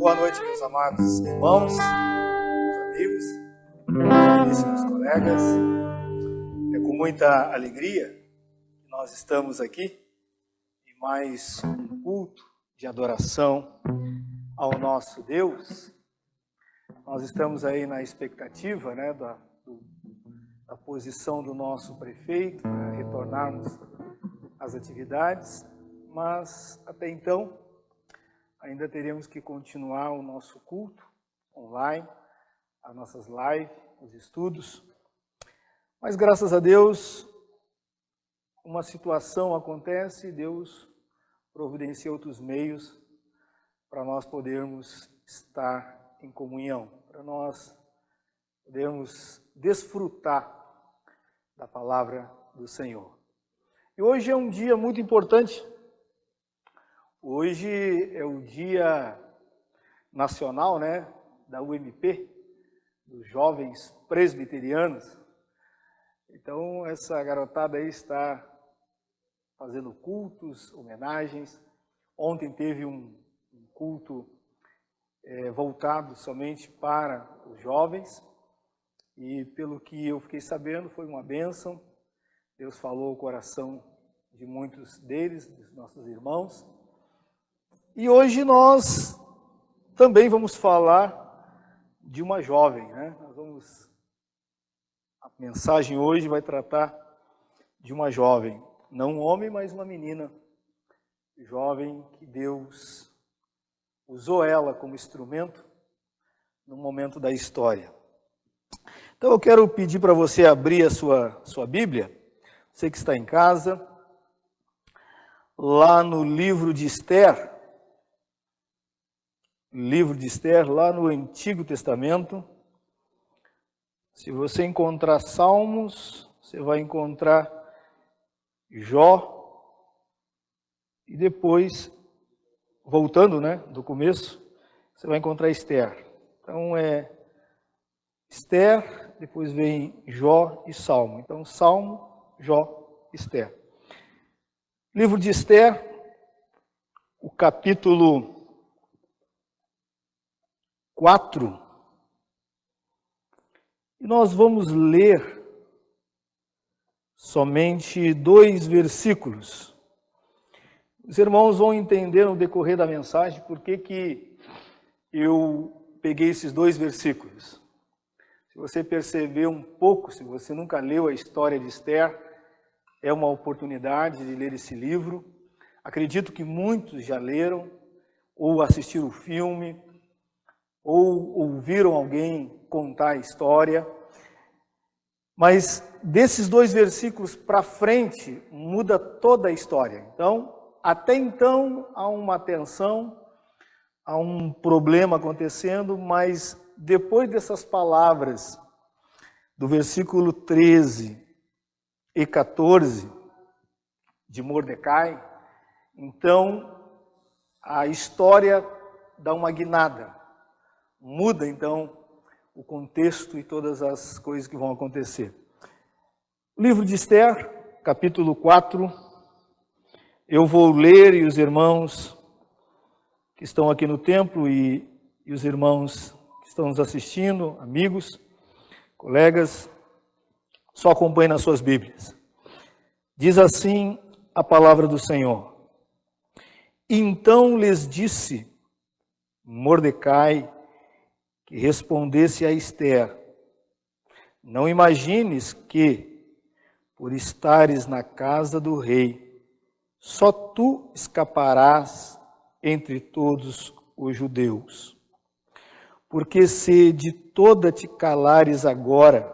Boa noite, meus amados irmãos, meus amigos, caríssimos colegas. É com muita alegria que nós estamos aqui em mais um culto de adoração ao nosso Deus. Nós estamos aí na expectativa, da posição do nosso prefeito para retornarmos às atividades, mas até então ainda teremos que continuar o nosso culto online, as nossas lives, os estudos. Mas graças a Deus, uma situação acontece e Deus providencia outros meios para nós podermos estar em comunhão, para nós podermos desfrutar da palavra do Senhor. E hoje é um dia muito importante. Hoje é o Dia Nacional, da UMP, dos Jovens Presbiterianos. Então, essa garotada aí está fazendo cultos, homenagens. Ontem teve um culto voltado somente para os jovens. E pelo que eu fiquei sabendo, foi uma bênção. Deus falou o coração de muitos deles, dos nossos irmãos. E hoje nós também vamos falar de uma jovem, A mensagem hoje vai tratar de uma jovem, não um homem, mas uma menina, jovem que Deus usou ela como instrumento no momento da história. Então eu quero pedir para você abrir a sua Bíblia, você que está em casa, lá no livro de Esther, lá no Antigo Testamento. Se você encontrar Salmos, você vai encontrar Jó, e depois, voltando, do começo, você vai encontrar Esther. Então é Esther, depois vem Jó e Salmo. Então Salmo, Jó, Esther. Livro de Esther, o capítulo 4, e nós vamos ler somente 2 versículos. Os irmãos vão entender no decorrer da mensagem por que eu peguei esses 2 versículos. Se você perceber um pouco, se você nunca leu a história de Esther, é uma oportunidade de ler esse livro. Acredito que muitos já leram, ou assistiram o filme, ou ouviram alguém contar a história, mas desses 2 versículos para frente muda toda a história. Então, até então há uma tensão, há um problema acontecendo, mas depois dessas palavras do versículo 13 e 14 de Mordecai, então a história dá uma guinada. Muda, então, o contexto e todas as coisas que vão acontecer. O livro de Esther, capítulo 4, eu vou ler, e os irmãos que estão aqui no templo e os irmãos que estão nos assistindo, amigos, colegas, só acompanhem nas suas Bíblias. Diz assim a palavra do Senhor. Então lhes disse Mordecai, que respondesse a Esther: não imagines que, por estares na casa do rei, só tu escaparás entre todos os judeus. Porque se de toda te calares agora,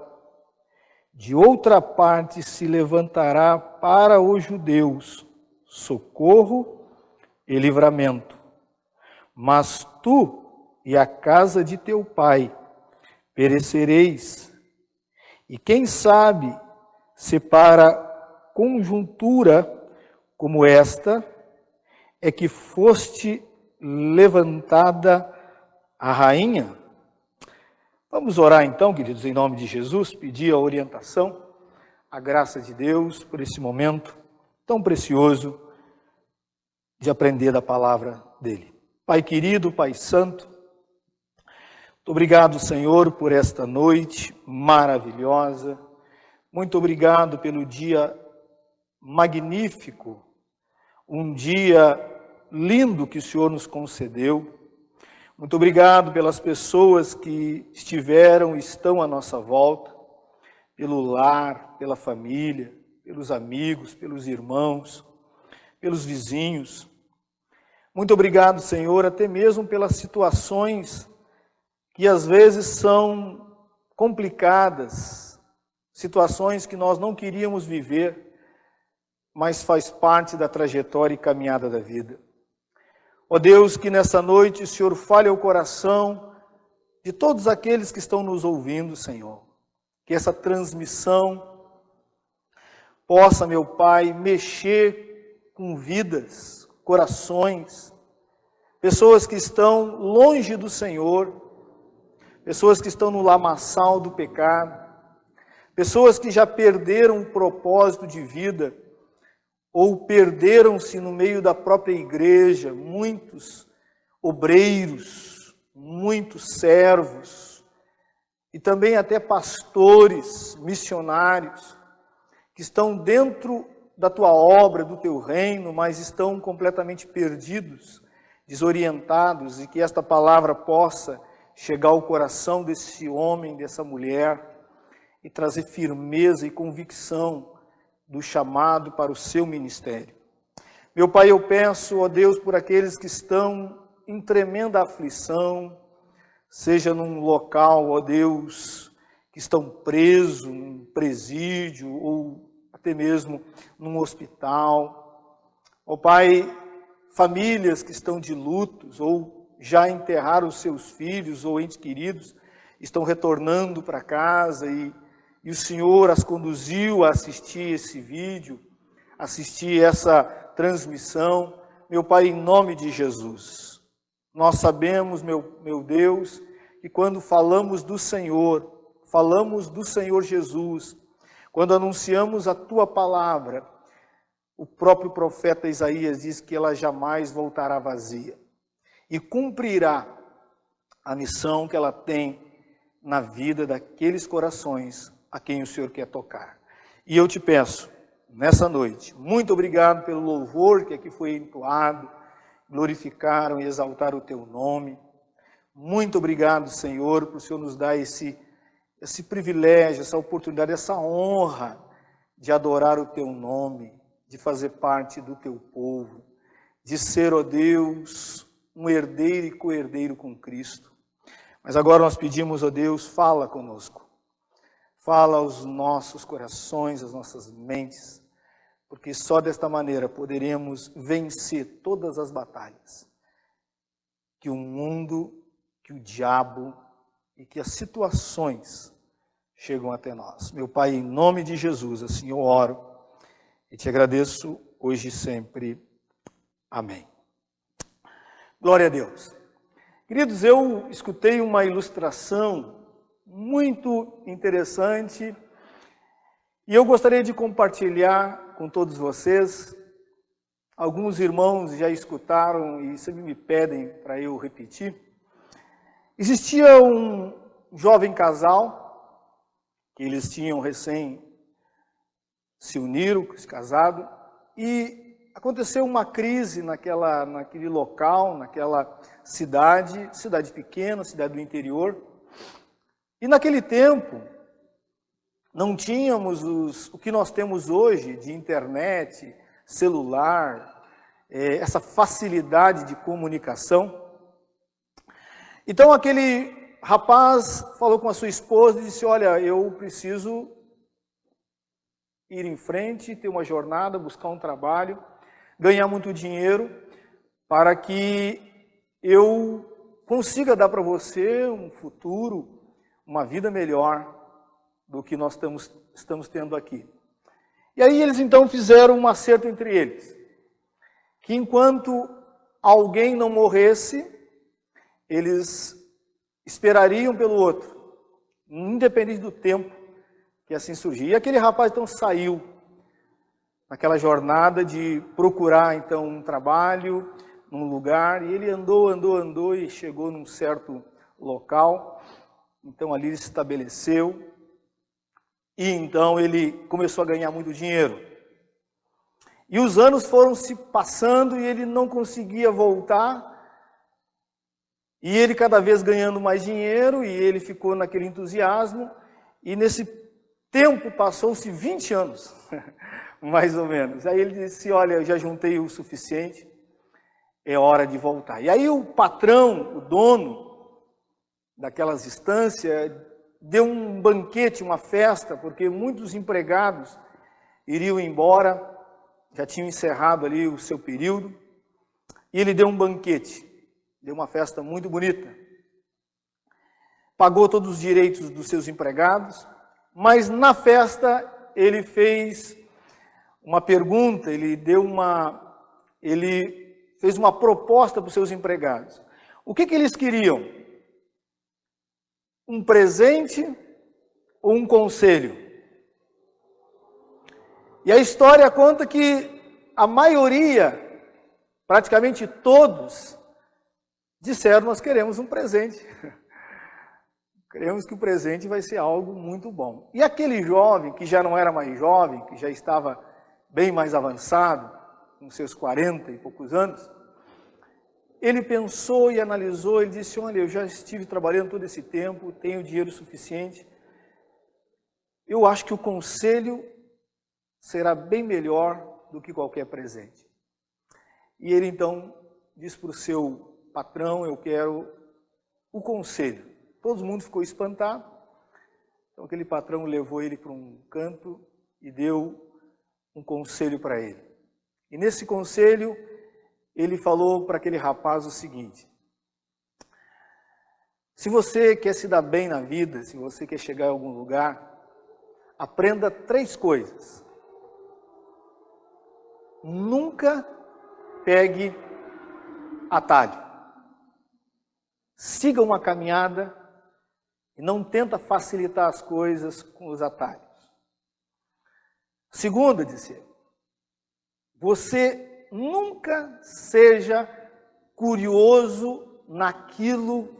de outra parte se levantará para os judeus socorro e livramento. Mas tu e a casa de teu pai perecereis. E quem sabe, se para conjuntura como esta é que foste levantada a rainha? Vamos orar então, queridos, em nome de Jesus, pedir a orientação, a graça de Deus por esse momento tão precioso de aprender da palavra dele. Pai querido, Pai santo, Muito obrigado, Senhor, por esta noite maravilhosa. Muito obrigado pelo dia magnífico, um dia lindo que o Senhor nos concedeu. Muito obrigado pelas pessoas que estiveram e estão à nossa volta, pelo lar, pela família, pelos amigos, pelos irmãos, pelos vizinhos. Muito obrigado, Senhor, até mesmo pelas situações que às vezes são complicadas, situações que nós não queríamos viver, mas faz parte da trajetória e caminhada da vida. Ó Deus, que nessa noite o Senhor fale ao coração de todos aqueles que estão nos ouvindo, Senhor. Que essa transmissão possa, meu Pai, mexer com vidas, corações, pessoas que estão longe do Senhor, pessoas que estão no lamaçal do pecado, pessoas que já perderam o propósito de vida, ou perderam-se no meio da própria igreja, muitos obreiros, muitos servos, e também até pastores, missionários, que estão dentro da tua obra, do teu reino, mas estão completamente perdidos, desorientados, e que esta palavra possa chegar ao coração desse homem, dessa mulher, e trazer firmeza e convicção do chamado para o seu ministério. Meu Pai, eu peço, ó Deus, por aqueles que estão em tremenda aflição, seja num local, ó Deus, que estão presos, num presídio, ou até mesmo num hospital. Ó Pai, famílias que estão de lutos, ou já enterraram os seus filhos ou entes queridos, estão retornando para casa e o Senhor as conduziu a assistir esse vídeo, assistir essa transmissão. Meu Pai, em nome de Jesus, nós sabemos, meu Deus, que quando falamos do Senhor Jesus, quando anunciamos a Tua palavra, o próprio profeta Isaías diz que ela jamais voltará vazia e cumprirá a missão que ela tem na vida daqueles corações a quem o Senhor quer tocar. E eu te peço, nessa noite, muito obrigado pelo louvor que aqui foi entoado, glorificaram e exaltaram o teu nome. Muito obrigado, Senhor, por o Senhor nos dar esse privilégio, essa oportunidade, essa honra de adorar o teu nome, de fazer parte do teu povo, de ser, ó Deus, um herdeiro e co-herdeiro com Cristo. Mas agora nós pedimos, ó Deus, fala conosco. Fala aos nossos corações, às nossas mentes, porque só desta maneira poderemos vencer todas as batalhas que o mundo, que o diabo e que as situações chegam até nós. Meu Pai, em nome de Jesus, assim eu oro e te agradeço hoje e sempre. Amém. Glória a Deus. Queridos, eu escutei uma ilustração muito interessante e eu gostaria de compartilhar com todos vocês. Alguns irmãos já escutaram e sempre me pedem para eu repetir. Existia um jovem casal, que eles tinham recém se uniram, se casado, e aconteceu uma crise naquele local, naquela cidade pequena, cidade do interior. E naquele tempo, não tínhamos o que nós temos hoje de internet, celular, essa facilidade de comunicação. Então aquele rapaz falou com a sua esposa e disse: olha, eu preciso ir em frente, ter uma jornada, buscar um trabalho, ganhar muito dinheiro, para que eu consiga dar para você um futuro, uma vida melhor do que nós estamos tendo aqui. E aí eles então fizeram um acerto entre eles, que enquanto alguém não morresse, eles esperariam pelo outro, independente do tempo que assim surgia. E aquele rapaz então saiu naquela jornada de procurar então um trabalho num lugar, e ele andou e chegou num certo local. Então ali ele se estabeleceu e então ele começou a ganhar muito dinheiro. E os anos foram se passando e ele não conseguia voltar. E ele cada vez ganhando mais dinheiro e ele ficou naquele entusiasmo. E nesse tempo passou-se 20 anos, mais ou menos. Aí ele disse, olha, eu já juntei o suficiente, é hora de voltar. E aí o patrão, o dono daquelas estâncias, deu um banquete, uma festa, porque muitos empregados iriam embora, já tinham encerrado ali o seu período, e ele deu um banquete, deu uma festa muito bonita. Pagou todos os direitos dos seus empregados, mas na festa ele fez uma pergunta, ele fez uma proposta para os seus empregados. O que eles queriam? Um presente ou um conselho? E a história conta que a maioria, praticamente todos, disseram, nós queremos um presente. Queremos que o presente vai ser algo muito bom. E aquele jovem, que já não era mais jovem, que já estava bem mais avançado, com seus 40 e poucos anos, ele pensou e analisou, ele disse, olha, eu já estive trabalhando todo esse tempo, tenho dinheiro suficiente, eu acho que o conselho será bem melhor do que qualquer presente. E ele então disse para o seu patrão, eu quero o conselho. Todo mundo ficou espantado, então aquele patrão levou ele para um canto e deu um conselho para ele. E nesse conselho, ele falou para aquele rapaz o seguinte, se você quer se dar bem na vida, se você quer chegar em algum lugar, aprenda 3 coisas. Nunca pegue atalho. Siga uma caminhada e não tenta facilitar as coisas com os atalhos. Segunda, disse ele, você nunca seja curioso naquilo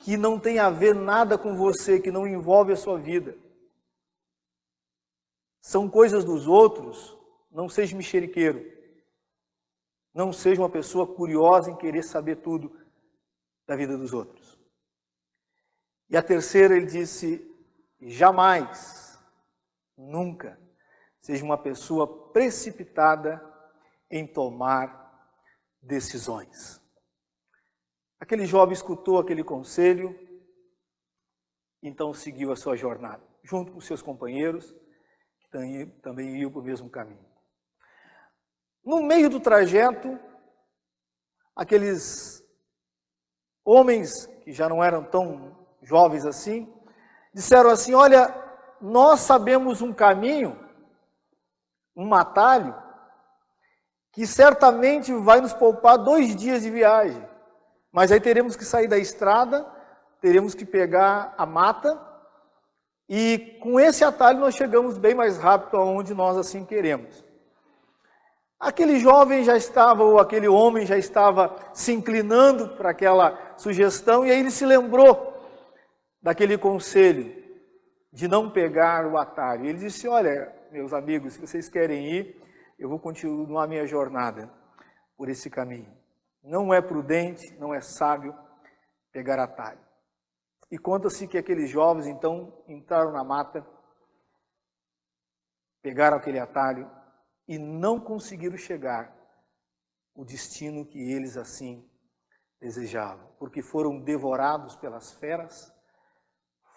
que não tem a ver nada com você, que não envolve a sua vida. São coisas dos outros, não seja mexeriqueiro. Não seja uma pessoa curiosa em querer saber tudo da vida dos outros. E a terceira, ele disse, jamais, nunca, seja uma pessoa precipitada em tomar decisões. Aquele jovem escutou aquele conselho, então seguiu a sua jornada, junto com seus companheiros, que também iam para o mesmo caminho. No meio do trajeto, aqueles homens, que já não eram tão jovens assim, disseram assim, olha, nós sabemos um caminho, um atalho, que certamente vai nos poupar 2 dias de viagem. Mas aí teremos que sair da estrada, teremos que pegar a mata, e com esse atalho nós chegamos bem mais rápido aonde nós assim queremos. Aquele jovem já estava, ou aquele homem já estava se inclinando para aquela sugestão, e aí ele se lembrou daquele conselho de não pegar o atalho. Ele disse, olha, meus amigos, se vocês querem ir, eu vou continuar a minha jornada por esse caminho. Não é prudente, não é sábio pegar atalho. E conta-se que aqueles jovens, então, entraram na mata, pegaram aquele atalho e não conseguiram chegar ao destino que eles assim desejavam, porque foram devorados pelas feras,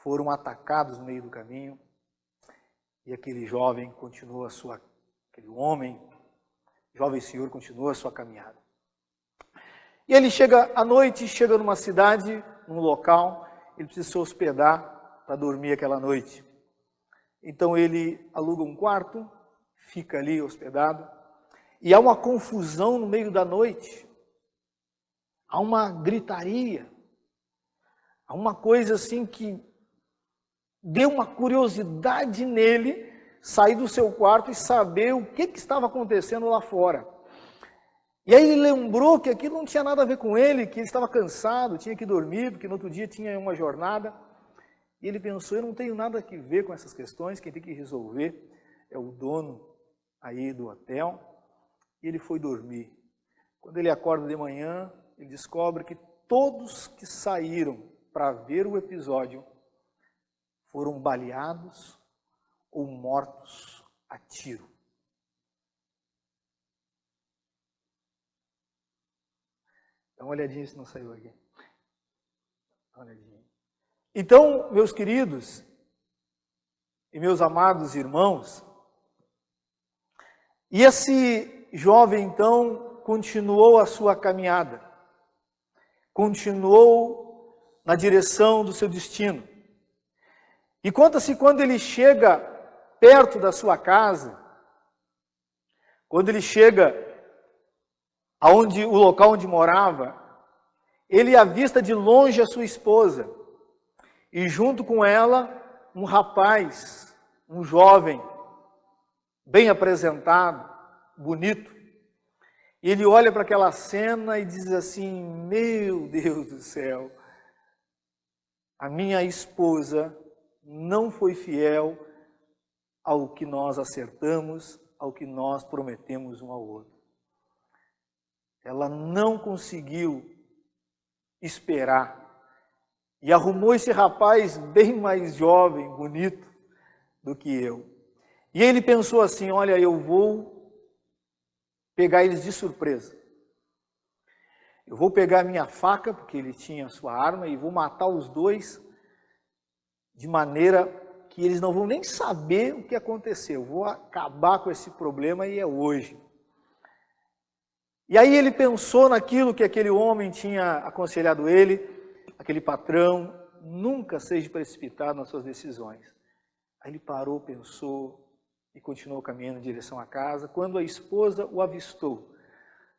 foram atacados no meio do caminho, e aquele jovem continuou aquele homem, jovem senhor, continuou a sua caminhada. E ele chega à noite, chega numa cidade, num local, ele precisa se hospedar para dormir aquela noite. Então ele aluga um quarto, fica ali hospedado, e há uma confusão no meio da noite, há uma gritaria, há uma coisa assim que deu uma curiosidade nele, sair do seu quarto e saber o que estava acontecendo lá fora. E aí ele lembrou que aquilo não tinha nada a ver com ele, que ele estava cansado, tinha que dormir, porque no outro dia tinha uma jornada. E ele pensou, eu não tenho nada a ver com essas questões, quem tem que resolver é o dono aí do hotel. E ele foi dormir. Quando ele acorda de manhã, ele descobre que todos que saíram para ver o episódio foram baleados ou mortos a tiro. Dá uma olhadinha se não saiu aqui. Dá uma olhadinha. Então, meus queridos e meus amados irmãos, e esse jovem então continuou a sua caminhada, continuou na direção do seu destino. E conta-se quando ele chega perto da sua casa, quando ele chega o local onde morava, ele avista de longe a sua esposa, e junto com ela, um rapaz, um jovem, bem apresentado, bonito. E ele olha para aquela cena e diz assim, meu Deus do céu, a minha esposa não foi fiel ao que nós acertamos, ao que nós prometemos um ao outro. Ela não conseguiu esperar e arrumou esse rapaz bem mais jovem, bonito do que eu. E ele pensou assim, olha, eu vou pegar eles de surpresa. Eu vou pegar a minha faca, porque ele tinha a sua arma, e vou matar os dois de maneira que eles não vão nem saber o que aconteceu. Eu vou acabar com esse problema e é hoje. E aí ele pensou naquilo que aquele homem tinha aconselhado ele, aquele patrão, nunca seja precipitado nas suas decisões. Aí ele parou, pensou e continuou caminhando em direção à casa. Quando a esposa o avistou,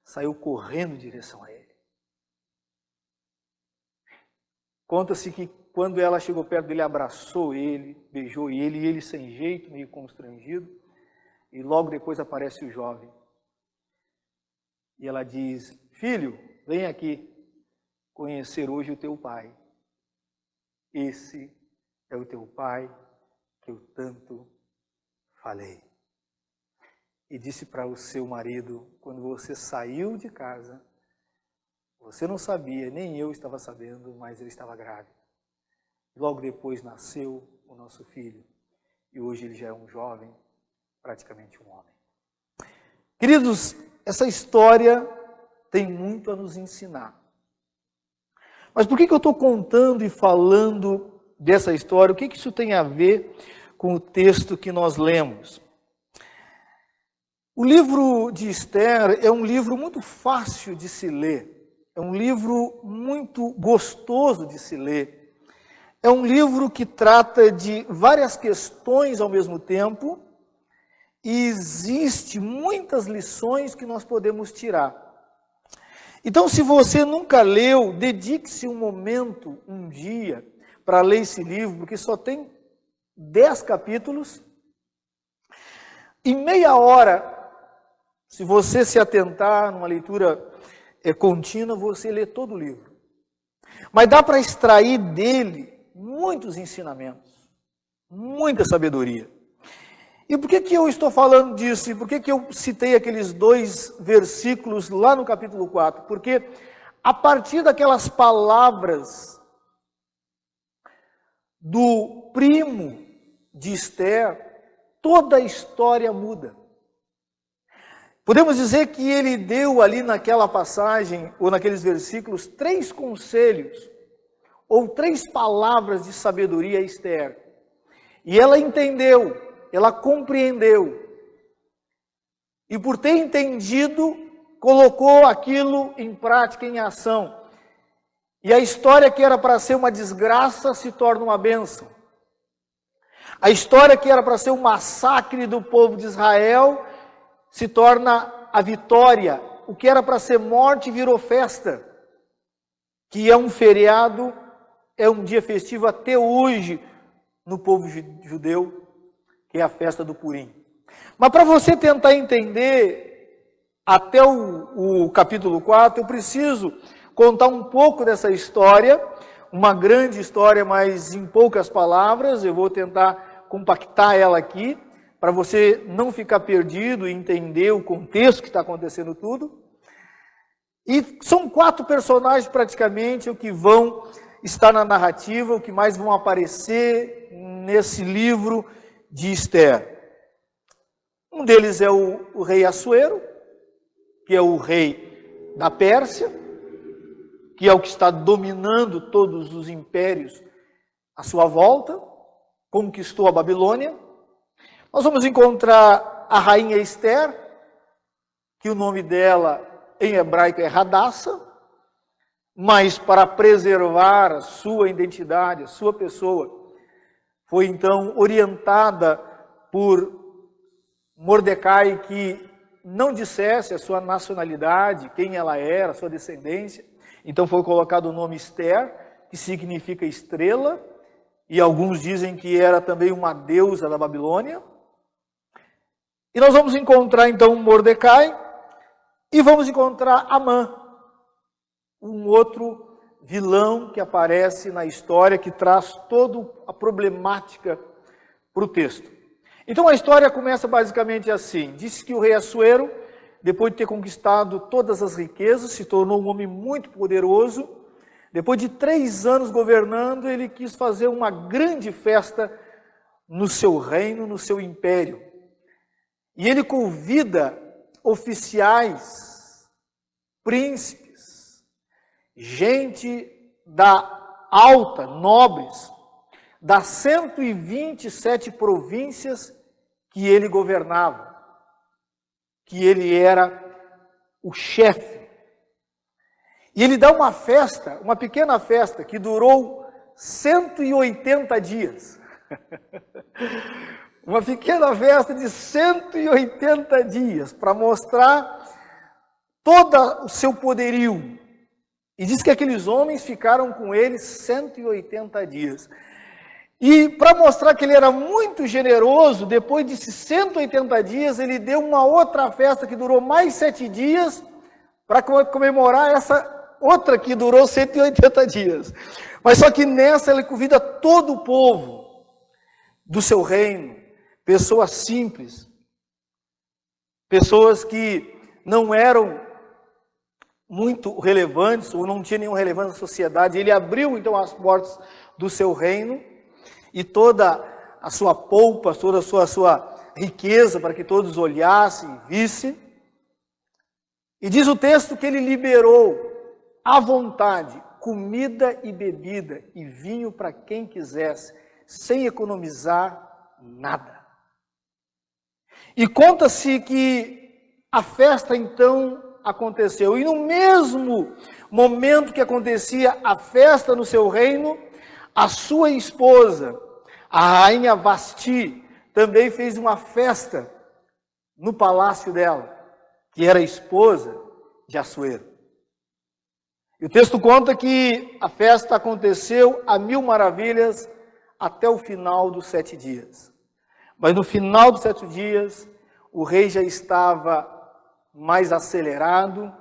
saiu correndo em direção a ele. Conta-se que quando ela chegou perto dele, abraçou ele, beijou ele, e ele sem jeito, meio constrangido, e logo depois aparece o jovem. E ela diz, filho, vem aqui conhecer hoje o teu pai. Esse é o teu pai que eu tanto falei. E disse para o seu marido, quando você saiu de casa, você não sabia, nem eu estava sabendo, mas eu estava grávida. Logo depois nasceu o nosso filho. E hoje ele já é um jovem, praticamente um homem. Queridos, essa história tem muito a nos ensinar. Mas por que eu estou contando e falando dessa história? O que isso tem a ver com o texto que nós lemos? O livro de Esther é um livro muito fácil de se ler. É um livro muito gostoso de se ler. É um livro que trata de várias questões ao mesmo tempo. E existe muitas lições que nós podemos tirar. Então, se você nunca leu, dedique-se um momento, um dia, para ler esse livro, porque só tem 10 capítulos. Em meia hora, se você se atentar numa leitura contínua, você lê todo o livro. Mas dá para extrair dele muitos ensinamentos, muita sabedoria. E por que eu estou falando disso? E por que eu citei aqueles 2 versículos lá no capítulo 4? Porque a partir daquelas palavras do primo de Esther, toda a história muda. Podemos dizer que ele deu ali naquela passagem, ou naqueles versículos, 3 conselhos, ou 3 palavras de sabedoria a Esther. E ela entendeu. Ela compreendeu. E por ter entendido, colocou aquilo em prática, em ação. E a história que era para ser uma desgraça se torna uma bênção. A história que era para ser um massacre do povo de Israel se torna a vitória. O que era para ser morte virou festa. Que é um feriado, é um dia festivo até hoje no povo judeu, que é a festa do Purim. Mas para você tentar entender até o capítulo 4, eu preciso contar um pouco dessa história, uma grande história, mas em poucas palavras. Eu vou tentar compactar ela aqui, para você não ficar perdido e entender o contexto que está acontecendo tudo. E são 4 personagens praticamente o que vão estar na narrativa, o que mais vão aparecer nesse livro de Esther. Um deles é o rei Assuero, que é o rei da Pérsia, que é o que está dominando todos os impérios à sua volta, conquistou a Babilônia. Nós vamos encontrar a rainha Esther, que o nome dela em hebraico é Hadassah, mas para preservar a sua identidade, a sua pessoa, foi então orientada por Mordecai que não dissesse a sua nacionalidade, quem ela era, a sua descendência. Então foi colocado o nome Esther, que significa estrela, e alguns dizem que era também uma deusa da Babilônia. E nós vamos encontrar então Mordecai, e vamos encontrar Amã, um outro vilão que aparece na história, que traz toda a problemática para o texto. Então a história começa basicamente assim. Diz que o rei Assuero, depois de ter conquistado todas as riquezas, se tornou um homem muito poderoso. Depois de 3 anos governando, ele quis fazer uma grande festa no seu reino, no seu império. E ele convida oficiais, príncipes, gente da alta, nobres, das 127 províncias que ele governava, que ele era o chefe. E ele dá uma festa, uma pequena festa, que durou 180 dias. Uma pequena festa de 180 dias, para mostrar todo o seu poderio. E diz que aqueles homens ficaram com ele 180 dias. E para mostrar que ele era muito generoso, depois de 180 dias, ele deu uma outra festa que durou mais 7 dias, para comemorar essa outra que durou 180 dias. Mas só que nessa ele convida todo o povo do seu reino, pessoas simples, pessoas que não eram muito relevantes ou não tinham nenhuma relevância na sociedade. Ele abriu então as portas do seu reino e toda a sua polpa, toda a sua riqueza, para que todos olhassem, vissem. E diz o texto que ele liberou à vontade comida e bebida e vinho para quem quisesse, sem economizar nada. E conta-se que a festa então aconteceu. E no mesmo momento que acontecia a festa no seu reino, a sua esposa, a rainha Vasti, também fez uma festa no palácio dela, que era esposa de Assuero. E o texto conta que a festa aconteceu a 1000 maravilhas até o final dos 7 dias. Mas no final dos 7 dias, o rei já estava mais acelerado,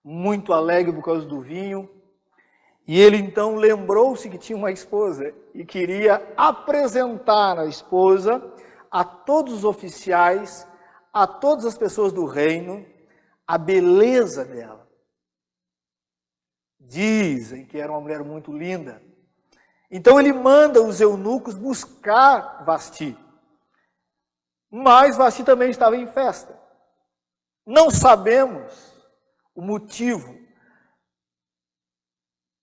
muito alegre por causa do vinho, e ele então lembrou-se que tinha uma esposa e queria apresentar a esposa a todos os oficiais, a todas as pessoas do reino, a beleza dela. Dizem que era uma mulher muito linda. Então ele manda os eunucos buscar Vasti. Mas Vasti também estava em festa. Não sabemos o motivo,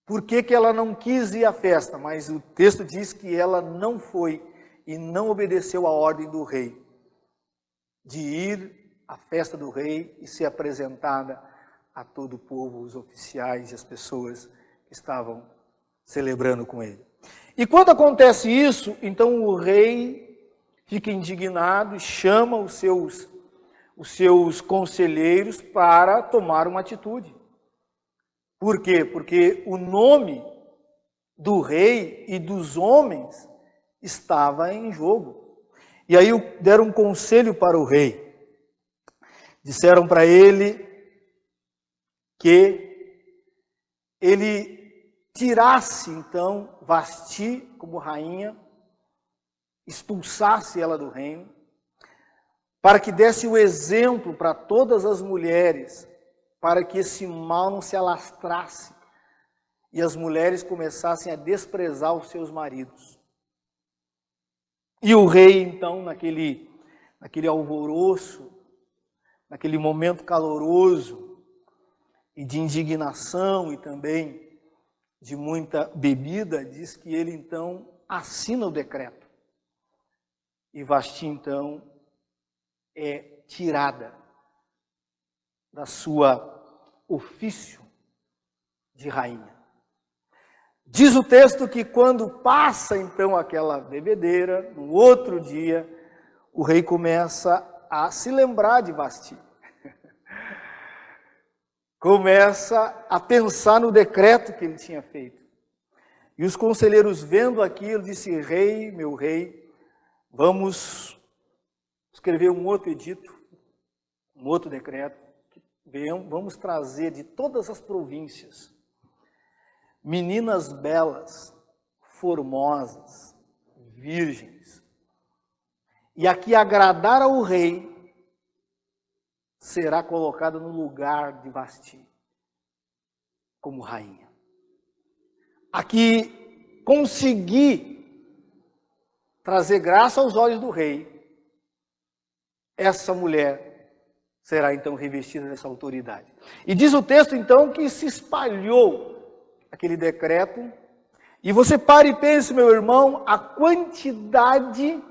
por que ela não quis ir à festa, mas o texto diz que ela não foi e não obedeceu à ordem do rei, de ir à festa do rei e ser apresentada a todo o povo, os oficiais e as pessoas que estavam celebrando com ele. E quando acontece isso, então o rei fica indignado e chama os seus conselheiros para tomar uma atitude. Por quê? Porque o nome do rei e dos homens estava em jogo. E aí deram um conselho para o rei. disseram para ele que ele tirasse então Vasti como rainha, expulsasse ela do reino, para que desse o exemplo para todas as mulheres, para que esse mal não se alastrasse e as mulheres começassem a desprezar os seus maridos. E o rei, então, naquele alvoroço, naquele momento caloroso e de indignação e também de muita bebida, diz que ele, então, assina o decreto. E Vasti, então, é tirada da sua ofício de rainha. Diz o texto que quando passa então aquela bebedeira, no outro dia, o rei começa a se lembrar de Vasti. Começa a pensar no decreto que ele tinha feito. E os conselheiros vendo aquilo, disse: rei, meu rei, vamos escrever um outro edito, um outro decreto, vamos trazer de todas as províncias meninas belas, formosas, virgens. E a que agradar ao rei será colocada no lugar de Vasti, como rainha. A que conseguir trazer graça aos olhos do rei, essa mulher será então revestida dessa autoridade. E diz o texto então que se espalhou aquele decreto, e você pare e pense, meu irmão, a quantidade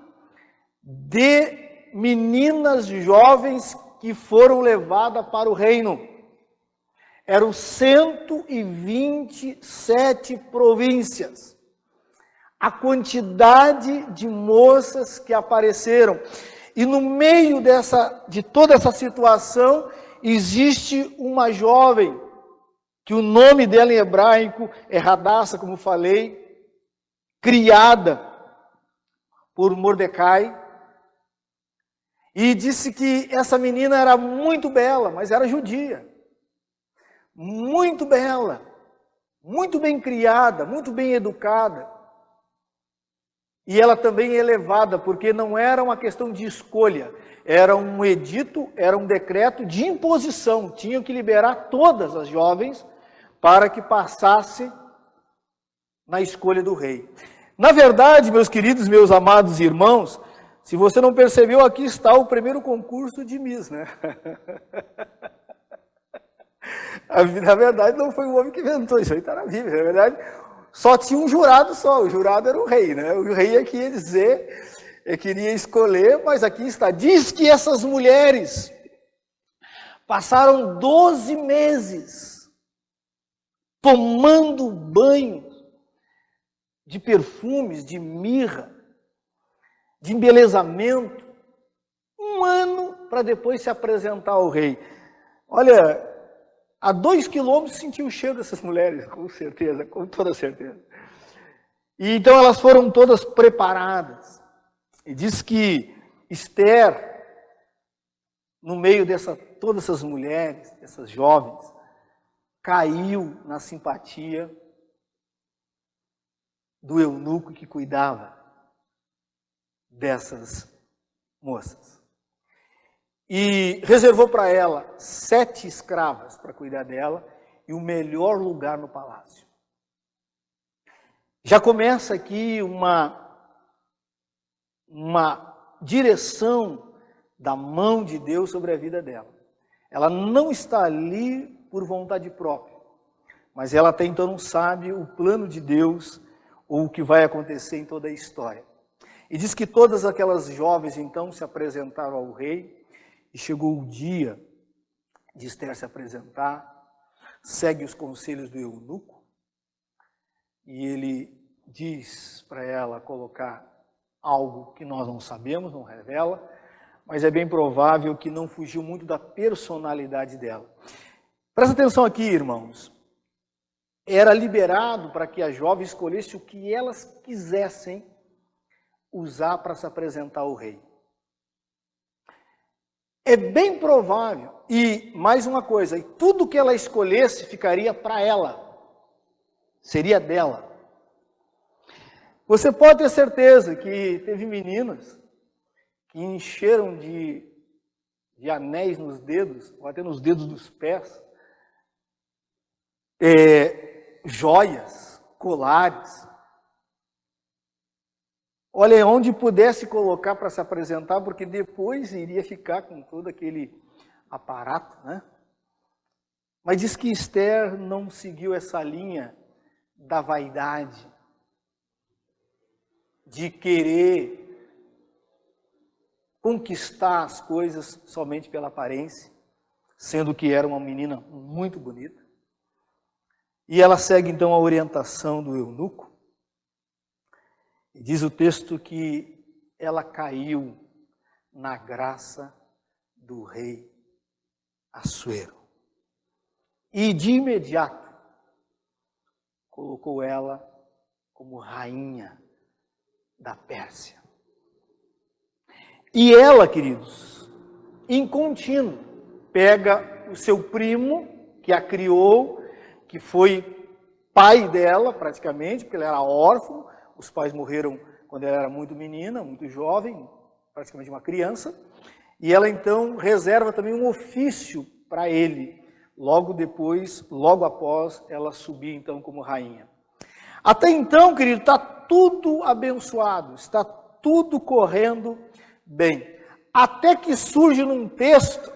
de meninas jovens que foram levadas para o reino. Eram 127 províncias. A quantidade de moças que apareceram. E no meio de toda essa situação, existe uma jovem, que o nome dela em hebraico é Hadassah, como falei, criada por Mordecai. E disse que essa menina era muito bela, mas era judia. Muito bela, muito bem criada, muito bem educada. E ela também elevada, porque não era uma questão de escolha, era um edito, era um decreto de imposição. Tinham que liberar todas as jovens para que passasse na escolha do rei. Na verdade, meus queridos, meus amados irmãos, se você não percebeu, aqui está o primeiro concurso de Miss, né? Na verdade, não foi o homem que inventou isso, aí está na Bíblia. Na verdade, só tinha um jurado só, o jurado era o rei, né? O rei é que ia dizer, queria escolher, mas aqui está. Diz que essas mulheres passaram 12 meses tomando banho de perfumes, de mirra, de embelezamento, 1 ano para depois se apresentar ao rei. Olha, a 2 quilômetros sentiu o cheiro dessas mulheres, com certeza, com toda certeza. E então elas foram todas preparadas. E diz que Esther, no meio todas essas mulheres, essas jovens, caiu na simpatia do eunuco que cuidava dessas moças. E reservou para ela 7 escravas para cuidar dela e o melhor lugar no palácio. Já começa aqui uma direção da mão de Deus sobre a vida dela. Ela não está ali por vontade própria, mas ela até então não sabe o plano de Deus ou o que vai acontecer em toda a história. E diz que todas aquelas jovens então se apresentaram ao rei e chegou o dia de Esther se apresentar, segue os conselhos do eunuco e ele diz para ela colocar algo que nós não sabemos, não revela, mas é bem provável que não fugiu muito da personalidade dela. Presta atenção aqui, irmãos. Era liberado para que a jovem escolhesse o que elas quisessem usar para se apresentar ao rei. É bem provável, e mais uma coisa, e tudo que ela escolhesse ficaria para ela, seria dela. Você pode ter certeza que teve meninas que encheram de anéis nos dedos, ou até nos dedos dos pés, joias, colares. Olha, onde pudesse colocar para se apresentar, porque depois iria ficar com todo aquele aparato, né? Mas diz que Esther não seguiu essa linha da vaidade, de querer conquistar as coisas somente pela aparência, sendo que era uma menina muito bonita. E ela segue então a orientação do eunuco. E diz o texto que ela caiu na graça do rei Assuero. E de imediato colocou ela como rainha da Pérsia. E ela, queridos, em contínuo, pega o seu primo, que a criou, que foi pai dela praticamente, porque ela era órfã, os pais morreram quando ela era muito menina, muito jovem, praticamente uma criança, e ela então reserva também um ofício para ele, logo depois, logo após ela subir então como rainha. Até então, querido, está tudo abençoado, está tudo correndo bem. Até que surge num texto,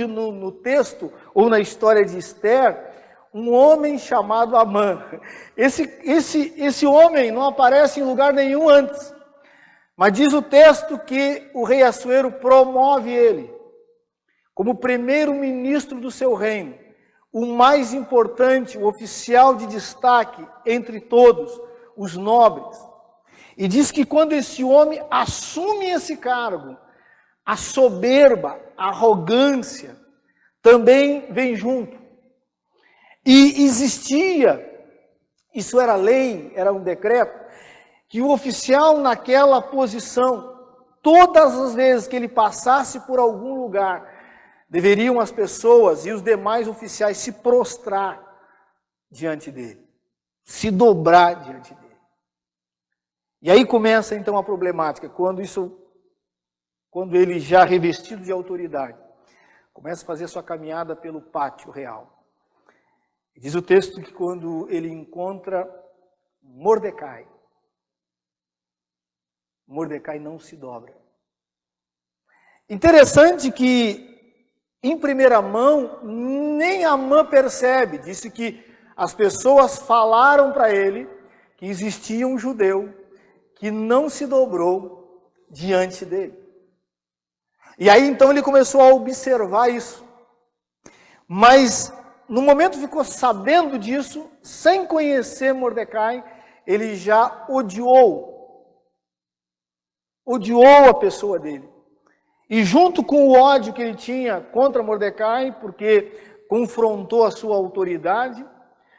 no texto, ou na história de Esther, um homem chamado Amã. Esse homem não aparece em lugar nenhum antes. Mas diz o texto que o rei Assuero promove ele como primeiro-ministro do seu reino, o mais importante, o oficial de destaque entre todos, os nobres. E diz que quando esse homem assume esse cargo, a soberba, a arrogância também vem junto. E existia, isso era lei, era um decreto, que o oficial naquela posição, todas as vezes que ele passasse por algum lugar, deveriam as pessoas e os demais oficiais se prostrar diante dele, se dobrar diante dele. E aí começa então a problemática, quando ele já revestido de autoridade, começa a fazer sua caminhada pelo pátio real. Diz o texto que quando ele encontra Mordecai não se dobra. Interessante que, em primeira mão, nem Amã percebe. Disse que as pessoas falaram para ele que existia um judeu que não se dobrou diante dele. E aí então ele começou a observar isso. Mas no momento ficou sabendo disso, sem conhecer Mordecai, ele já odiou a pessoa dele. E junto com o ódio que ele tinha contra Mordecai, porque confrontou a sua autoridade,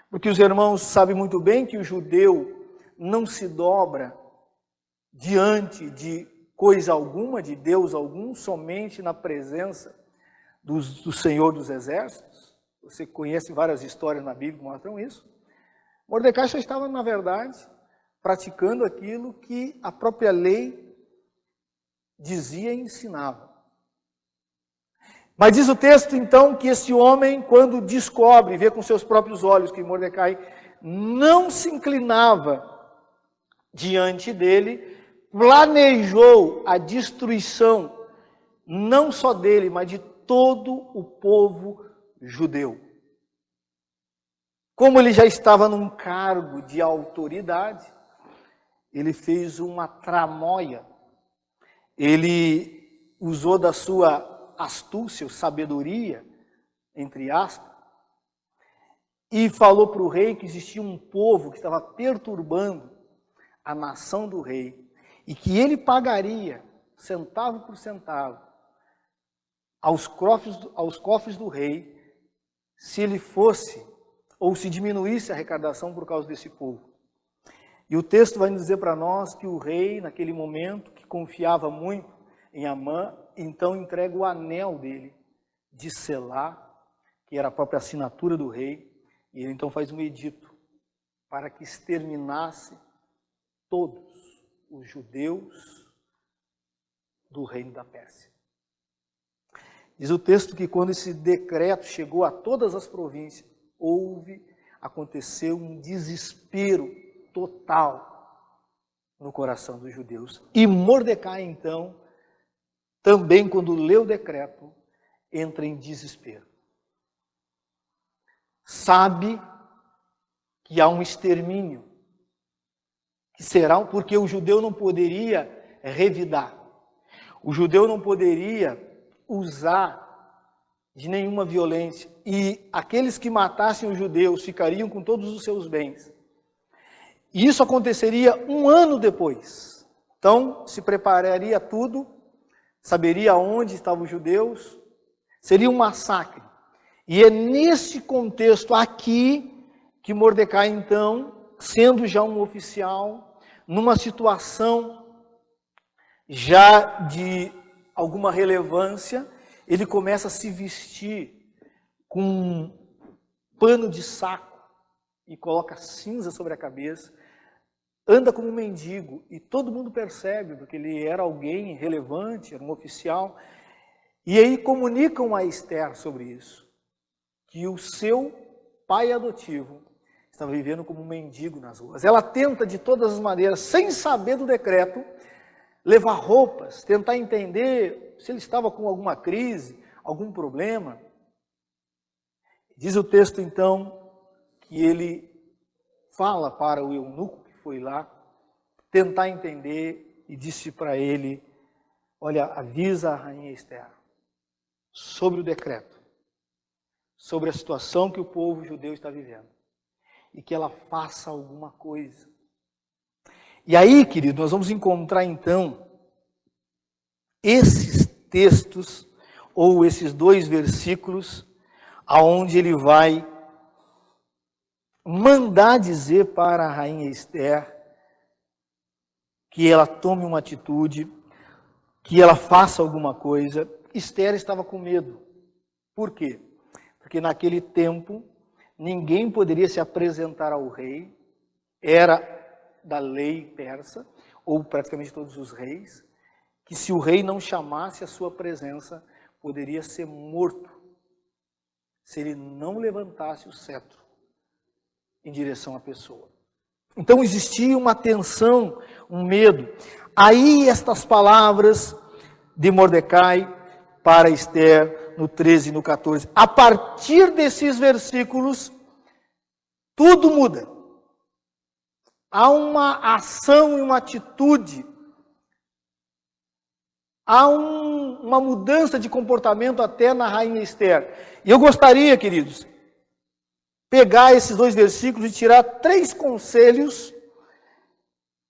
porque os irmãos sabem muito bem que o judeu não se dobra diante de coisa alguma, de Deus algum, somente na presença do Senhor dos Exércitos. Você conhece várias histórias na Bíblia que mostram isso. Mordecai só estava, na verdade, praticando aquilo que a própria lei dizia e ensinava. Mas diz o texto, então, que esse homem, quando descobre, vê com seus próprios olhos que Mordecai não se inclinava diante dele, planejou a destruição, não só dele, mas de todo o povo judeu. Como ele já estava num cargo de autoridade, ele fez uma tramóia. Ele usou da sua astúcia, sabedoria, entre aspas, e falou para o rei que existia um povo que estava perturbando a nação do rei e que ele pagaria, centavo por centavo, aos cofres do rei, se ele fosse ou se diminuísse a arrecadação por causa desse povo. E o texto vai nos dizer para nós que o rei, naquele momento, que confiava muito em Amã, então entrega o anel dele de selar, que era a própria assinatura do rei, e ele então faz um edito para que exterminasse todos os judeus do reino da Pérsia. Diz o texto que quando esse decreto chegou a todas as províncias, aconteceu um desespero total no coração dos judeus. E Mordecai, então, também quando lê o decreto, entra em desespero. Sabe que há um extermínio, que será porque o judeu não poderia revidar. O judeu não poderia usar de nenhuma violência. E aqueles que matassem os judeus ficariam com todos os seus bens. E isso aconteceria 1 ano depois. Então, se prepararia tudo, saberia onde estavam os judeus, seria um massacre. E é nesse contexto aqui que Mordecai, então, sendo já um oficial, numa situação já de alguma relevância, ele começa a se vestir com um pano de saco e coloca cinza sobre a cabeça, anda como um mendigo, e todo mundo percebe, porque ele era alguém relevante, era um oficial, e aí comunicam a Esther sobre isso, que o seu pai adotivo estava vivendo como um mendigo nas ruas. Ela tenta de todas as maneiras, sem saber do decreto, levar roupas, tentar entender se ele estava com alguma crise, algum problema. Diz o texto, então, que ele fala para o eunuco que foi lá, tentar entender, e disse para ele, olha, avisa a rainha Esther sobre o decreto, sobre a situação que o povo judeu está vivendo, e que ela faça alguma coisa. E aí, querido, nós vamos encontrar, então, esses textos, ou esses 2 versículos, aonde ele vai mandar dizer para a rainha Esther que ela tome uma atitude, que ela faça alguma coisa. Esther estava com medo. Por quê? Porque naquele tempo, ninguém poderia se apresentar ao rei, era da lei persa, ou praticamente todos os reis, que se o rei não chamasse a sua presença, poderia ser morto, se ele não levantasse o cetro em direção à pessoa. Então existia uma tensão, um medo. Aí estas palavras de Mordecai para Esther, no 13 e no 14. A partir desses versículos, tudo muda. Há uma ação e uma atitude. Há uma mudança de comportamento até na rainha Esther. E eu gostaria, queridos, pegar esses 2 versículos e tirar 3 conselhos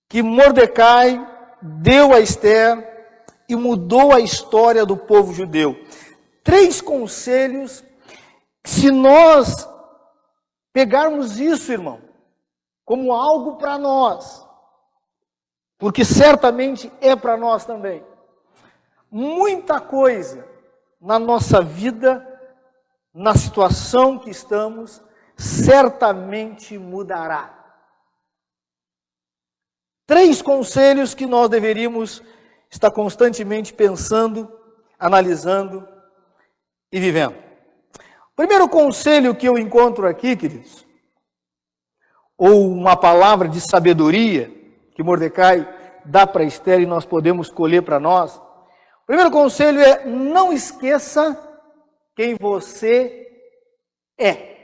que Mordecai deu a Esther e mudou a história do povo judeu. 3 conselhos, se nós pegarmos isso, irmão, como algo para nós, porque certamente é para nós também. Muita coisa na nossa vida, na situação que estamos, certamente mudará. 3 conselhos que nós deveríamos estar constantemente pensando, analisando e vivendo. O primeiro conselho que eu encontro aqui, queridos, ou uma palavra de sabedoria que Mordecai dá para Esther e nós podemos colher para nós. O primeiro conselho é: não esqueça quem você é.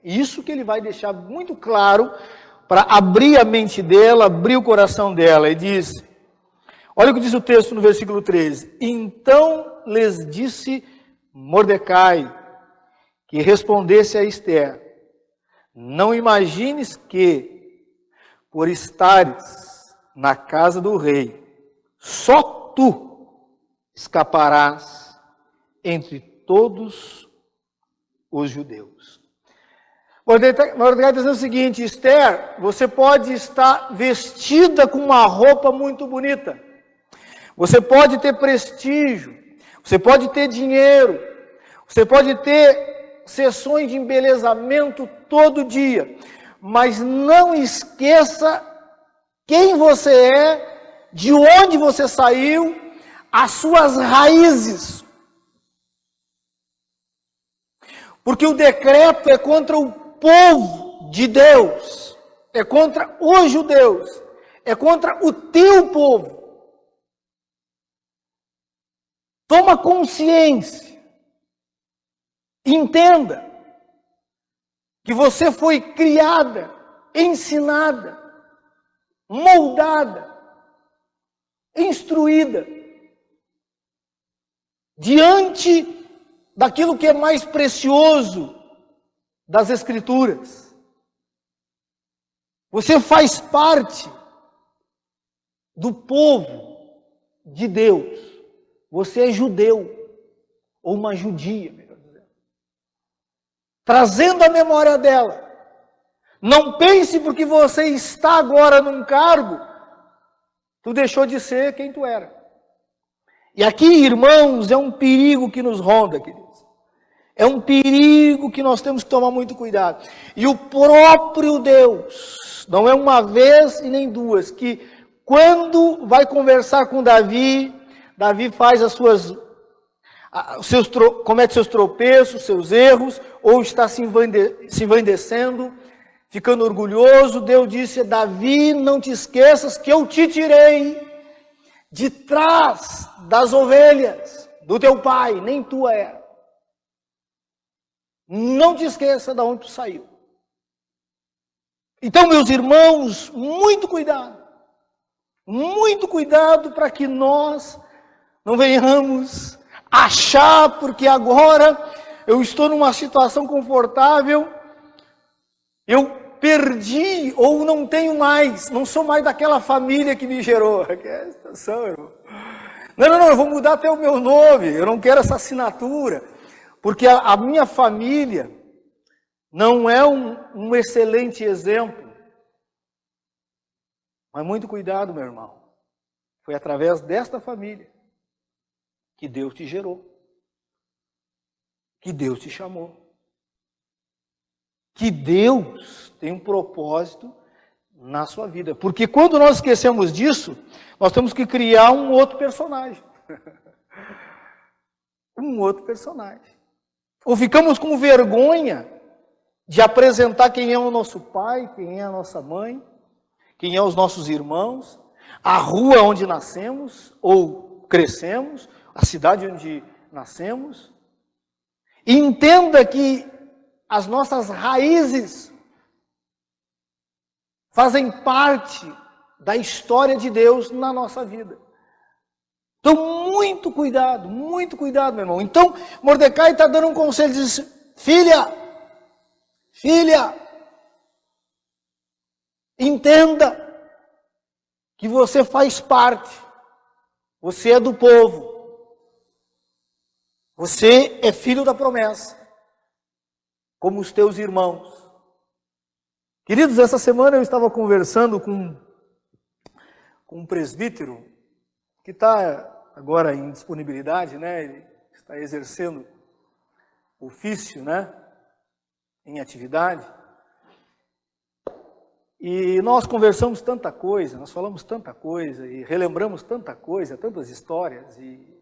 Isso que ele vai deixar muito claro para abrir a mente dela, abrir o coração dela. E diz, olha o que diz o texto no versículo 13. Então lhes disse Mordecai que respondesse a Esther: não imagines que, por estares na casa do rei, só tu escaparás entre todos os judeus. Mordecai está dizendo o seguinte: Esther, você pode estar vestida com uma roupa muito bonita, Você pode ter prestígio, você pode ter dinheiro, você pode ter sessões de embelezamento todo dia, mas não esqueça quem você é, de onde você saiu, as suas raízes. Porque o decreto é contra o povo de Deus, é contra os judeus, é contra o teu povo. Toma consciência, entenda que você foi criada, ensinada, moldada, instruída diante daquilo que é mais precioso das Escrituras. Você faz parte do povo de Deus. Você é judeu, ou uma judia, melhor dizendo. Trazendo a memória dela. Não pense porque você está agora num cargo, tu deixou de ser quem tu era. E aqui, irmãos, é um perigo que nos ronda, queridos. É um perigo que nós temos que tomar muito cuidado. E o próprio Deus, não é uma vez e nem duas, que quando vai conversar com Davi, Davi faz comete seus tropeços, seus erros, ou está se envaidecendo, ficando orgulhoso. Deus disse: Davi, não te esqueças que eu te tirei de trás das ovelhas do teu pai, nem tua era. Não te esqueça de onde tu saiu. Então, meus irmãos, muito cuidado para que nós não venhamos achar, porque agora eu estou numa situação confortável, eu perdi ou não tenho mais, não sou mais daquela família que me gerou. Que é a situação, irmão. Não, eu vou mudar até o meu nome, eu não quero essa assinatura, porque a minha família não é um excelente exemplo. Mas muito cuidado, meu irmão. Foi através desta família que Deus te gerou, que Deus te chamou, que Deus tem um propósito na sua vida. Porque quando nós esquecemos disso, nós temos que criar um outro personagem. Um outro personagem. Ou ficamos com vergonha de apresentar quem é o nosso pai, quem é a nossa mãe, quem é os nossos irmãos, a rua onde nascemos ou crescemos, a cidade onde nascemos. E entenda que as nossas raízes fazem parte da história de Deus na nossa vida. Então, muito cuidado, meu irmão. Então, Mordecai está dando um conselho, diz: filha, entenda que você faz parte, você é do povo, você é filho da promessa, como os teus irmãos. Queridos, essa semana eu estava conversando com um presbítero que está agora em disponibilidade, né? Ele está exercendo ofício, né? Em atividade. E nós conversamos tanta coisa, nós falamos tanta coisa e relembramos tanta coisa, tantas histórias. E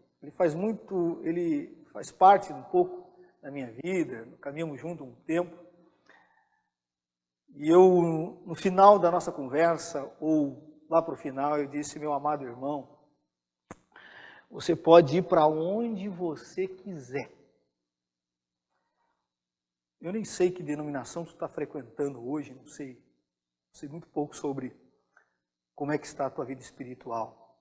ele faz parte um pouco da minha vida, caminhamos juntos um tempo. E eu, no final da nossa conversa, ou lá para o final, eu disse: meu amado irmão, você pode ir para onde você quiser. Eu nem sei que denominação você está frequentando hoje, não sei muito pouco sobre como é que está a tua vida espiritual.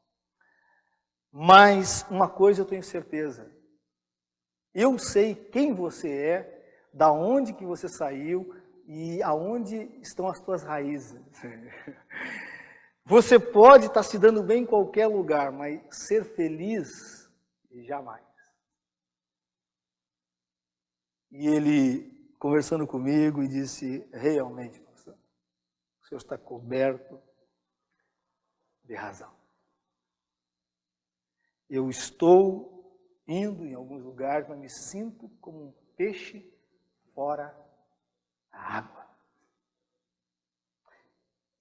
Mas uma coisa eu tenho certeza, eu sei quem você é, da onde que você saiu e aonde estão as tuas raízes. Você pode estar se dando bem em qualquer lugar, mas ser feliz, jamais. E ele, conversando comigo, e disse: realmente, pastor, o senhor está coberto de razão. eu estou indo em alguns lugares, mas me sinto como um peixe fora da água.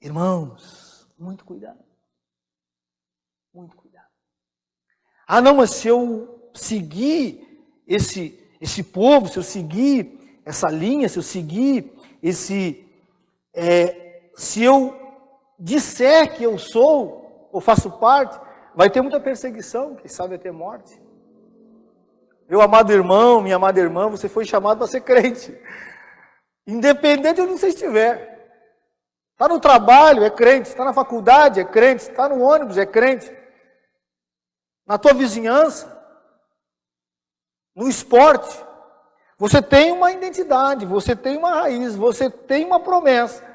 Irmãos, muito cuidado. Muito cuidado. Ah, não, mas se eu seguir esse povo, se eu seguir essa linha, se eu seguir se eu disser que eu sou ou faço parte, vai ter muita perseguição, quem sabe até morte. Meu amado irmão, minha amada irmã, você foi chamado para ser crente. Independente de onde você estiver. Está no trabalho, é crente. Está na faculdade, é crente. Está no ônibus, é crente. Na tua vizinhança, no esporte. Você tem uma identidade, você tem uma raiz, você tem uma promessa.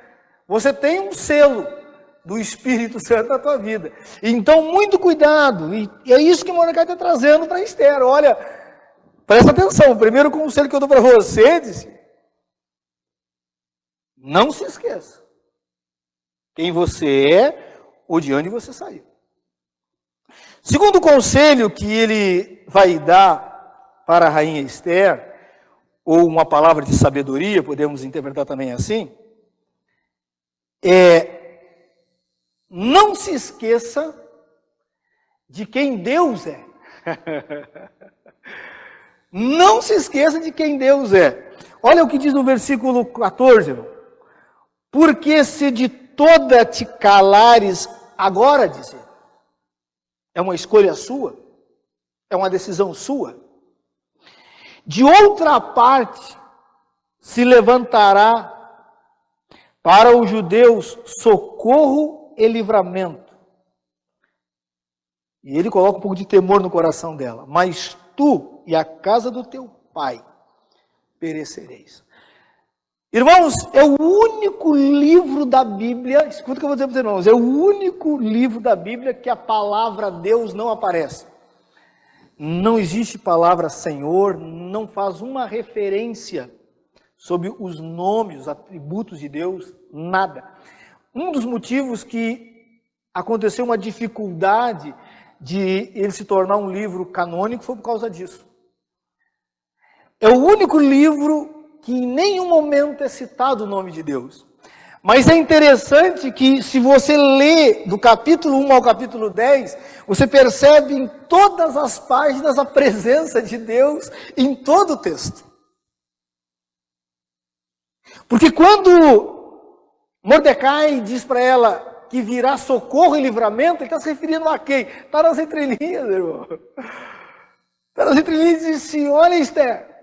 Você tem um selo do Espírito Santo na tua vida. Então, muito cuidado. E é isso que Mordecai está trazendo para Esther. Olha, presta atenção. O primeiro conselho que eu dou para você, disse, não se esqueça quem você é ou de onde você saiu. Segundo conselho que ele vai dar para a rainha Esther, ou uma palavra de sabedoria, podemos interpretar também assim, não se esqueça de quem Deus é. Não se esqueça de quem Deus é. Olha o que diz no versículo 14. Irmão. Porque se de toda te calares agora, diz ele, é uma escolha sua, é uma decisão sua. De outra parte se levantará para os judeus socorro e livramento. E ele coloca um pouco de temor no coração dela. Mas tu e a casa do teu pai perecereis. Irmãos, é o único livro da Bíblia, escuta o que eu vou dizer para os irmãos, é o único livro da Bíblia que a palavra Deus não aparece. Não existe palavra Senhor, não faz uma referência sobre os nomes, os atributos de Deus, nada. Um dos motivos que aconteceu uma dificuldade de ele se tornar um livro canônico foi por causa disso. É o único livro que em nenhum momento é citado o nome de Deus. Mas é interessante que se você lê do capítulo 1 ao capítulo 10, você percebe em todas as páginas a presença de Deus em todo o texto. Porque quando Mordecai diz para ela que virá socorro e livramento, ele está se referindo a quem? Está nas entrelinhas, irmão. Está nas entrelinhas e diz assim, olha Esther,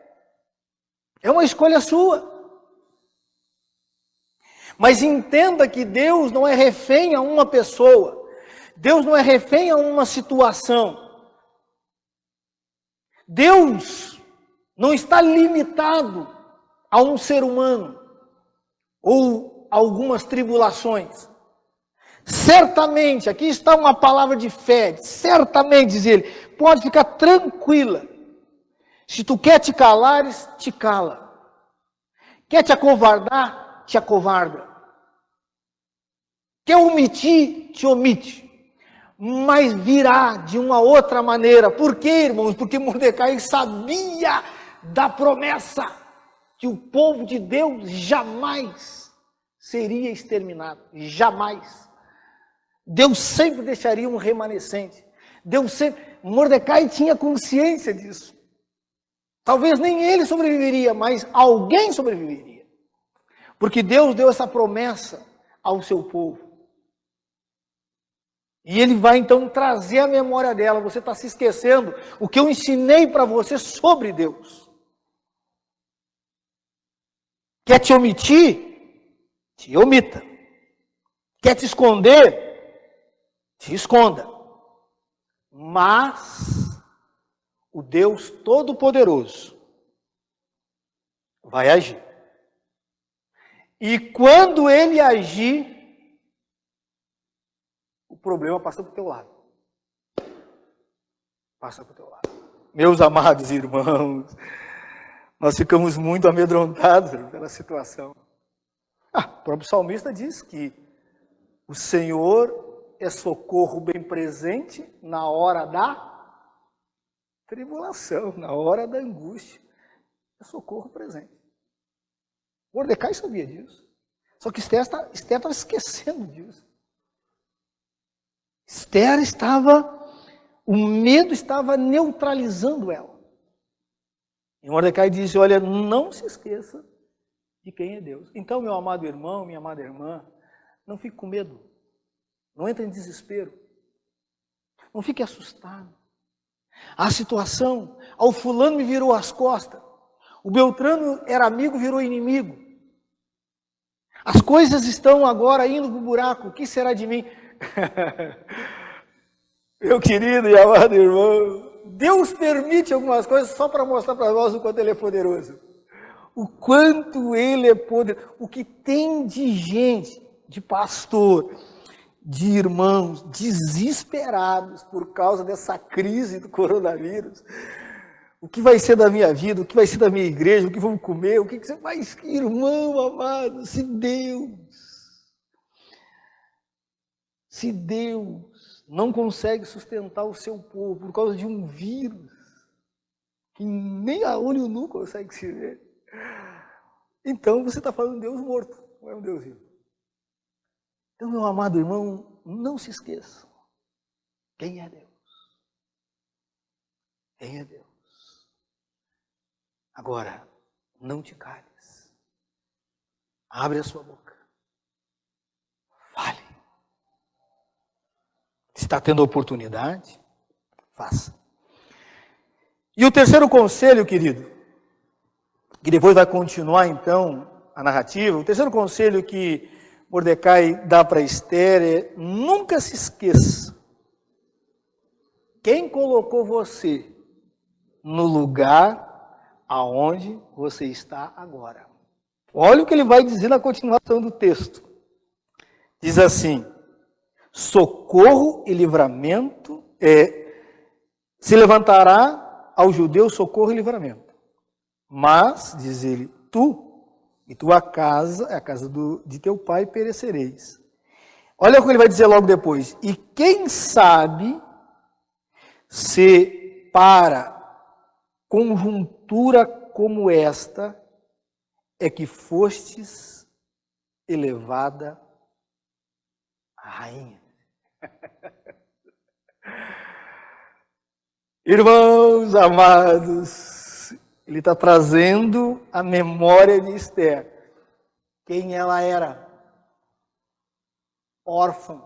é uma escolha sua. Mas entenda que Deus não é refém a uma pessoa. Deus não é refém a uma situação. Deus não está limitado a um ser humano ou a algumas tribulações. Certamente, aqui está uma palavra de fé, certamente, diz ele, pode ficar tranquila. Se tu quer te calares, te cala. Quer te acovardar, te acovarda. Quer omitir, te omite. Mas virá de uma outra maneira. Por quê, irmãos? Porque Mordecai sabia da promessa que o povo de Deus jamais seria exterminado. Jamais. Deus sempre deixaria um remanescente. Mordecai tinha consciência disso. Talvez nem ele sobreviveria, mas alguém sobreviveria. Porque Deus deu essa promessa ao seu povo. E ele vai então trazer a memória dela. Você está se esquecendo o que eu ensinei para você sobre Deus. Quer te omitir? Te omita. Quer te esconder? Te esconda. Mas o Deus Todo-Poderoso vai agir. E quando ele agir, o problema passa para o teu lado. Passa para o teu lado. Meus amados irmãos, nós ficamos muito amedrontados pela situação. O próprio salmista diz que o Senhor é socorro bem presente na hora da tribulação, na hora da angústia, é socorro presente. Mordecai sabia disso. Só que Esther estava esquecendo disso. O medo estava neutralizando ela. E Mordecai disse, olha, não se esqueça de quem é Deus. Então, meu amado irmão, minha amada irmã, não fique com medo. Não entre em desespero. Não fique assustado. A situação, o fulano me virou as costas. O Beltrano era amigo, virou inimigo. As coisas estão agora indo para o buraco. O que será de mim? Meu querido e amado irmão, Deus permite algumas coisas só para mostrar para nós o quanto Ele é poderoso. O quanto Ele é poderoso. O que tem de gente, de pastor, de irmãos desesperados por causa dessa crise do coronavírus. O que vai ser da minha vida? O que vai ser da minha igreja? O que vamos comer? O que você vai... Irmão amado, se Deus não consegue sustentar o seu povo por causa de um vírus que nem a olho nu consegue se ver, então você está falando de Deus morto, não é um Deus vivo. Então, meu amado irmão, não se esqueça. Quem é Deus? Quem é Deus? Agora, não te cales. Abre a sua boca. Fale. Se está tendo oportunidade, faça. E o terceiro conselho, querido, que depois vai continuar então a narrativa, o terceiro conselho que Mordecai dá para Esther é: nunca se esqueça quem colocou você no lugar aonde você está agora. Olha o que ele vai dizer na continuação do texto. Diz assim: socorro e livramento, se levantará ao judeu socorro e livramento. Mas, diz ele, tu e tua casa, a casa de teu pai, perecereis. Olha o que ele vai dizer logo depois. E quem sabe se para conjuntura como esta é que fostes elevada a rainha. Irmãos amados, ele está trazendo a memória de Esther. Quem ela era? Órfã,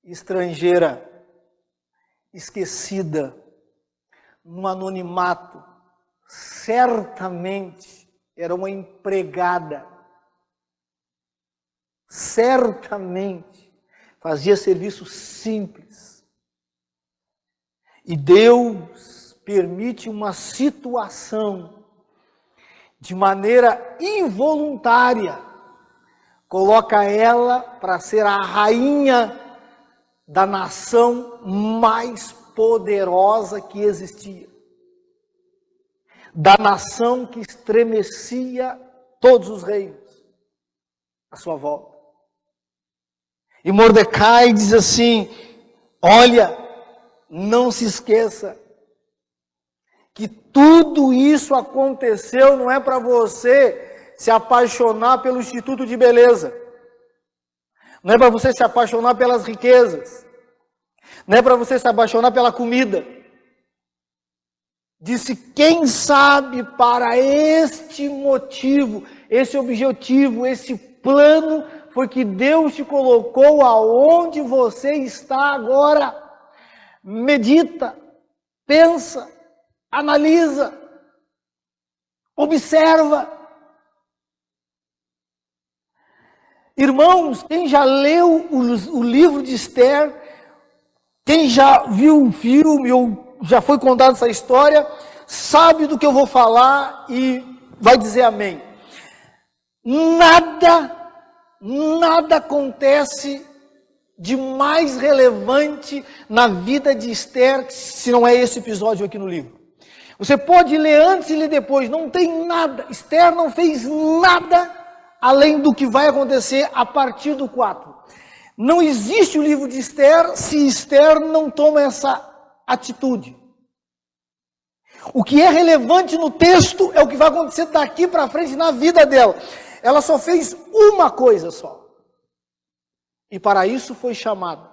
estrangeira, esquecida, no anonimato, certamente era uma empregada, certamente fazia serviço simples. E Deus permite uma situação de maneira involuntária, coloca ela para ser a rainha da nação mais poderosa que existia, da nação que estremecia todos os reinos à sua volta. E Mordecai diz assim: olha, não se esqueça que tudo isso aconteceu não é para você se apaixonar pelo Instituto de Beleza, não é para você se apaixonar pelas riquezas, não é para você se apaixonar pela comida. Disse: quem sabe para este motivo, esse objetivo, esse plano, foi que Deus te colocou aonde você está agora. Medita, pensa, analisa, observa. Irmãos, quem já leu o livro de Esther, quem já viu um filme ou já foi contado essa história, sabe do que eu vou falar e vai dizer amém. Nada acontece de mais relevante na vida de Esther, se não é esse episódio aqui no livro. Você pode ler antes e ler depois, não tem nada. Esther não fez nada além do que vai acontecer a partir do 4. Não existe o livro de Esther se Esther não toma essa atitude. O que é relevante no texto é o que vai acontecer daqui para frente na vida dela. Ela só fez uma coisa só. E para isso foi chamada.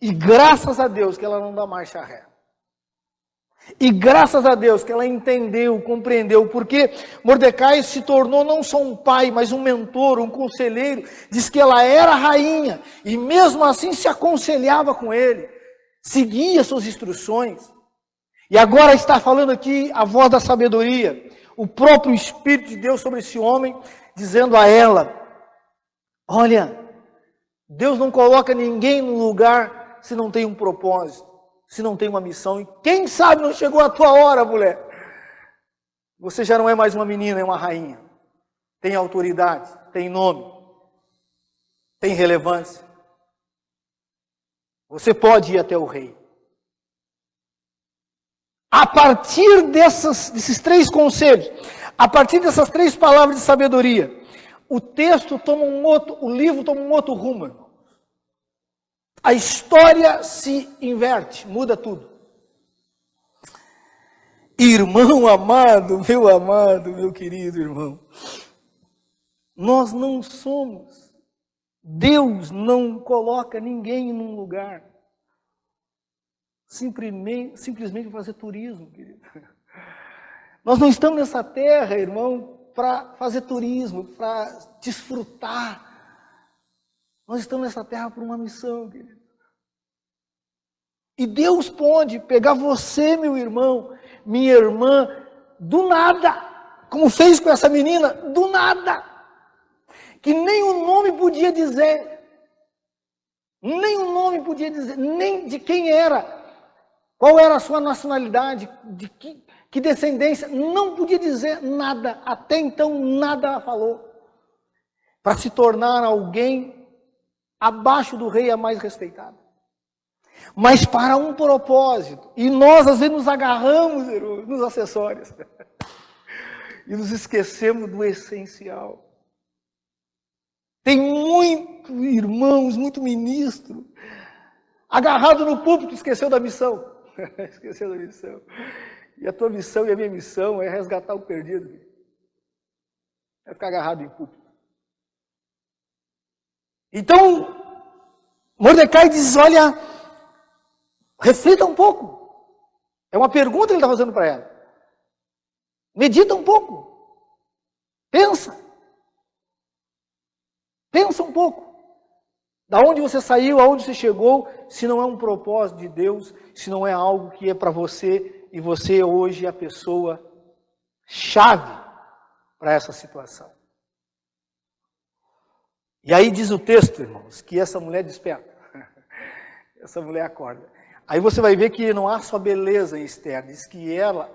E graças a Deus que ela não dá marcha ré. E graças a Deus que ela entendeu, compreendeu, porque Mordecai se tornou não só um pai, mas um mentor, um conselheiro. Diz que ela era rainha e mesmo assim se aconselhava com ele, seguia suas instruções. E agora está falando aqui a voz da sabedoria, o próprio Espírito de Deus sobre esse homem, dizendo a ela: olha, Deus não coloca ninguém no lugar se não tem um propósito, se não tem uma missão. E quem sabe não chegou a tua hora, mulher. Você já não é mais uma menina, é uma rainha. Tem autoridade, tem nome, tem relevância. Você pode ir até o rei. A partir desses 3 conselhos, a partir dessas 3 palavras de sabedoria, o texto toma o livro toma um outro rumo, irmão. A história se inverte, muda tudo. Irmão amado, meu querido irmão, nós não somos, Deus não coloca ninguém num lugar, simplesmente para fazer turismo, querido. Nós não estamos nessa terra, irmão, para fazer turismo, para desfrutar. Nós estamos nessa terra por uma missão, querido. E Deus pode pegar você, meu irmão, minha irmã, do nada, como fez com essa menina, do nada, que nem o nome podia dizer, nem de quem era, qual era a sua nacionalidade, de que descendência, não podia dizer nada, até então nada falou, para se tornar alguém abaixo do rei a mais respeitado. Mas para um propósito. E nós às vezes nos agarramos nos acessórios. E nos esquecemos do essencial. Tem muito irmãos, muito ministro, agarrado no púlpito, esqueceu da missão. Esqueceu da missão. E a tua missão e a minha missão é resgatar o perdido. É ficar agarrado em púlpito. Então, Mordecai diz, olha, reflita um pouco. É uma pergunta que ele está fazendo para ela. Medita um pouco. Pensa. Pensa um pouco. Da onde você saiu, aonde você chegou, se não é um propósito de Deus, se não é algo que é para você, e você hoje é a pessoa chave para essa situação. E aí diz o texto, irmãos, que essa mulher desperta. Essa mulher acorda. Aí você vai ver que não há só beleza em Esther, diz que ela,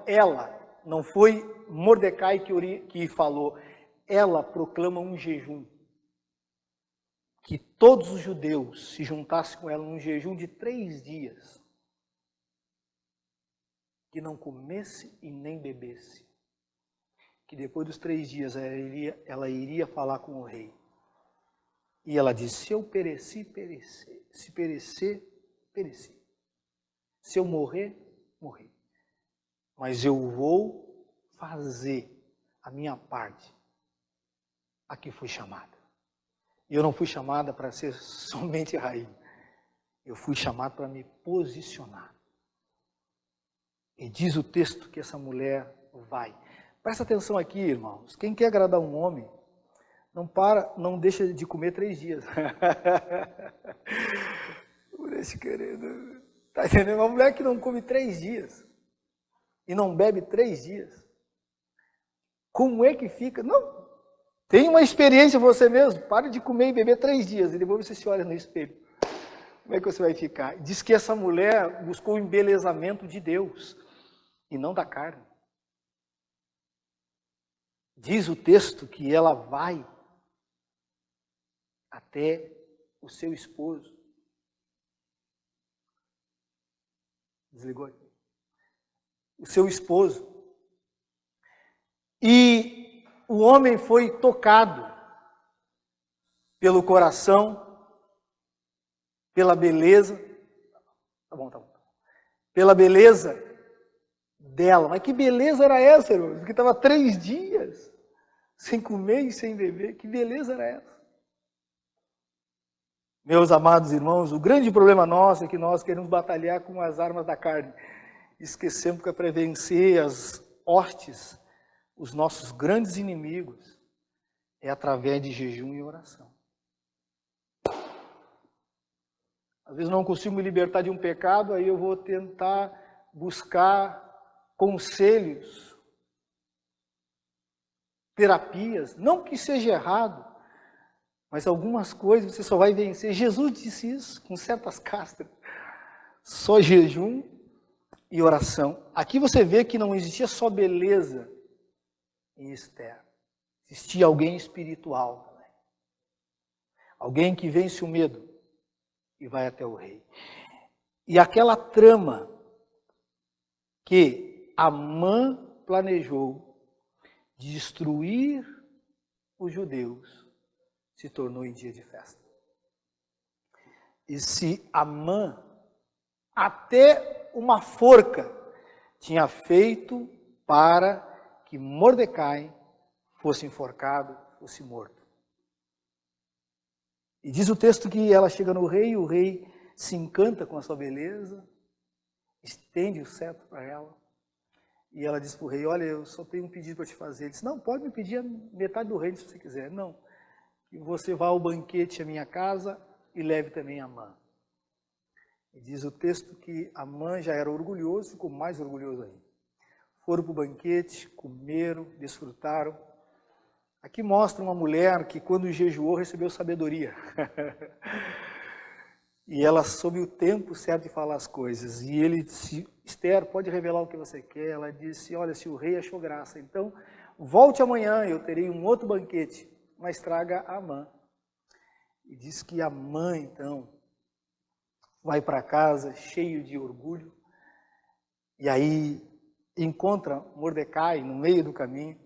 não foi Mordecai que falou, ela proclama um jejum. Que todos os judeus se juntassem com ela num jejum de 3 dias. Que não comesse e nem bebesse. Que depois dos 3 dias ela iria falar com o rei. E ela disse, se eu perecer, perecer. Se perecer, pereci. Se eu morrer, morri. Mas eu vou fazer a minha parte. A que fui chamada. E eu não fui chamada para ser somente rainha. Eu fui chamada para me posicionar. E diz o texto que essa mulher vai. Presta atenção aqui, irmãos. Quem quer agradar um homem, não deixa de comer 3 dias. Esse querido, tá entendendo? Uma mulher que não come 3 dias e não bebe 3 dias. Como é que fica? Não. Tem uma experiência você mesmo. Pare de comer e beber 3 dias e depois você se olha no espelho. Como é que você vai ficar? Diz que essa mulher buscou o embelezamento de Deus e não da carne. Diz o texto que ela vai até o seu esposo. Desligou aqui. O seu esposo. E o homem foi tocado pelo coração, pela beleza. Tá bom. Pela beleza dela. Mas que beleza era essa, irmãos? Que estava 3 dias sem comer e sem beber. Que beleza era essa? Meus amados irmãos, o grande problema nosso é que nós queremos batalhar com as armas da carne. Esquecemos que é para vencer as hostes, os nossos grandes inimigos, é através de jejum e oração. Às vezes não consigo me libertar de um pecado, aí eu vou tentar buscar conselhos, terapias, não que seja errado, mas algumas coisas você só vai vencer. Jesus disse isso com certas castas. Só jejum e oração. Aqui você vê que não existia só beleza em Esther. Existia alguém espiritual também. Alguém que vence o medo e vai até o rei. E aquela trama que Amã planejou de destruir os judeus se tornou em dia de festa. E se Amã, até uma forca, tinha feito para que Mordecai fosse enforcado, fosse morto. E diz o texto que ela chega no rei, e o rei se encanta com a sua beleza, estende o cetro para ela, e ela diz para o rei, olha, eu só tenho um pedido para te fazer. Ele disse, não, pode me pedir a metade do reino se você quiser. Não, que você vá ao banquete à minha casa e leve também Amã. E diz o texto que Amã já era orgulhoso, ficou mais orgulhoso ainda. Foram para o banquete, comeram, desfrutaram. Aqui mostra uma mulher que quando jejuou recebeu sabedoria. E ela soube o tempo certo de falar as coisas. E ele disse, Esther, pode revelar o que você quer? Ela disse, olha, se o rei achou graça, então volte amanhã, eu terei um outro banquete, mas traga Amã. E diz que Amã, então, vai para casa cheio de orgulho, e aí encontra Mordecai no meio do caminho,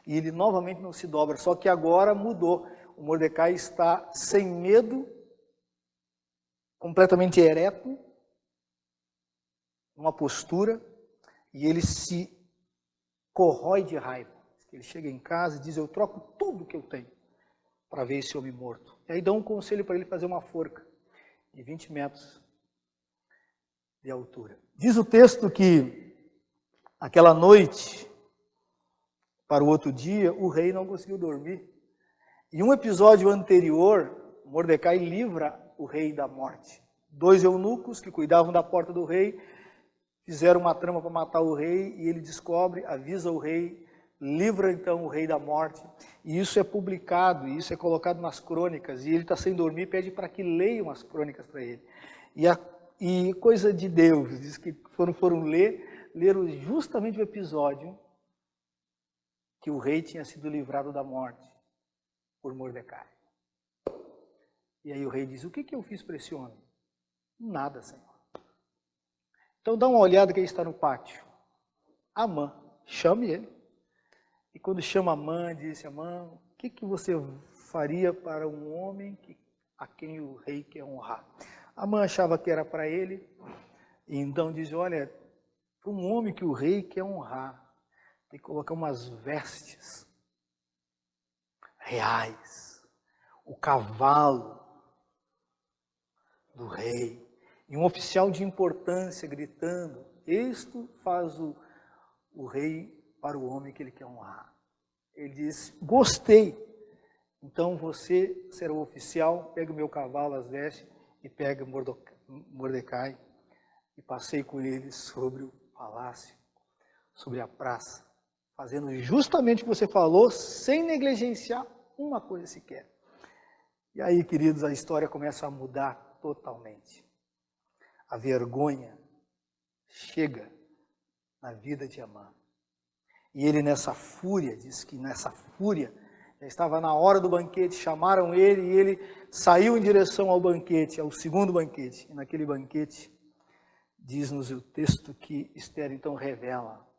e ele novamente não se dobra, só que agora mudou. O Mordecai está sem medo, completamente ereto, numa postura, e ele se corrói de raiva. Ele chega em casa e diz, eu troco tudo que eu tenho para ver esse homem morto. E aí dão um conselho para ele fazer uma forca de 20 metros de altura. Diz o texto que aquela noite, para o outro dia, o rei não conseguiu dormir. Em um episódio anterior, Mordecai livra o rei da morte. 2 eunucos que cuidavam da porta do rei fizeram uma trama para matar o rei e ele descobre, avisa o rei, livra então o rei da morte. E isso é publicado, e isso é colocado nas crônicas. E ele está sem dormir, pede para que leiam as crônicas para ele. E coisa de Deus, diz que foram leram justamente o episódio que o rei tinha sido livrado da morte por Mordecai. E aí o rei diz, o que eu fiz para esse homem? Nada, Senhor. Então dá uma olhada quem está no pátio. Amã, chame ele. E quando chama Amã, disse, Amã, o que você faria para um homem a quem o rei quer honrar? Amã achava que era para ele, e então diz, olha, para um homem que o rei quer honrar, tem que colocar umas vestes reais, o cavalo do rei, e um oficial de importância gritando, isto faz o rei para o homem que ele quer honrar. Ele diz, gostei, então você será o oficial, pega o meu cavalo, as vestes, e pega Mordecai, e passei com ele sobre o palácio, sobre a praça, fazendo justamente o que você falou, sem negligenciar uma coisa sequer. E aí, queridos, a história começa a mudar totalmente. A vergonha chega na vida de Amã. E ele nessa fúria, diz que nessa fúria, já estava na hora do banquete, chamaram ele e ele saiu em direção ao banquete, ao segundo banquete. E naquele banquete, diz-nos o texto que Esther então revela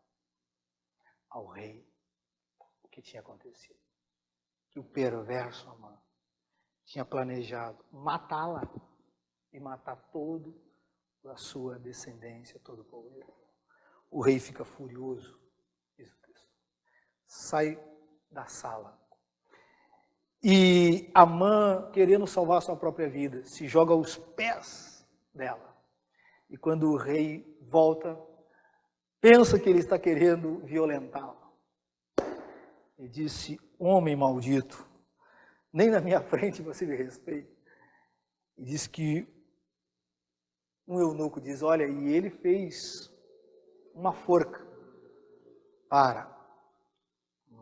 ao rei o que tinha acontecido. Que o perverso Amã tinha planejado matá-la e matar todo a sua descendência, todo o povo. o rei fica furioso, diz o texto. Sai da sala. E Amã, querendo salvar sua própria vida, se joga aos pés dela. E quando o rei volta, pensa que ele está querendo violentá-la. E disse: homem maldito, nem na minha frente você me respeita. E diz que um eunuco diz: olha, e ele fez uma forca para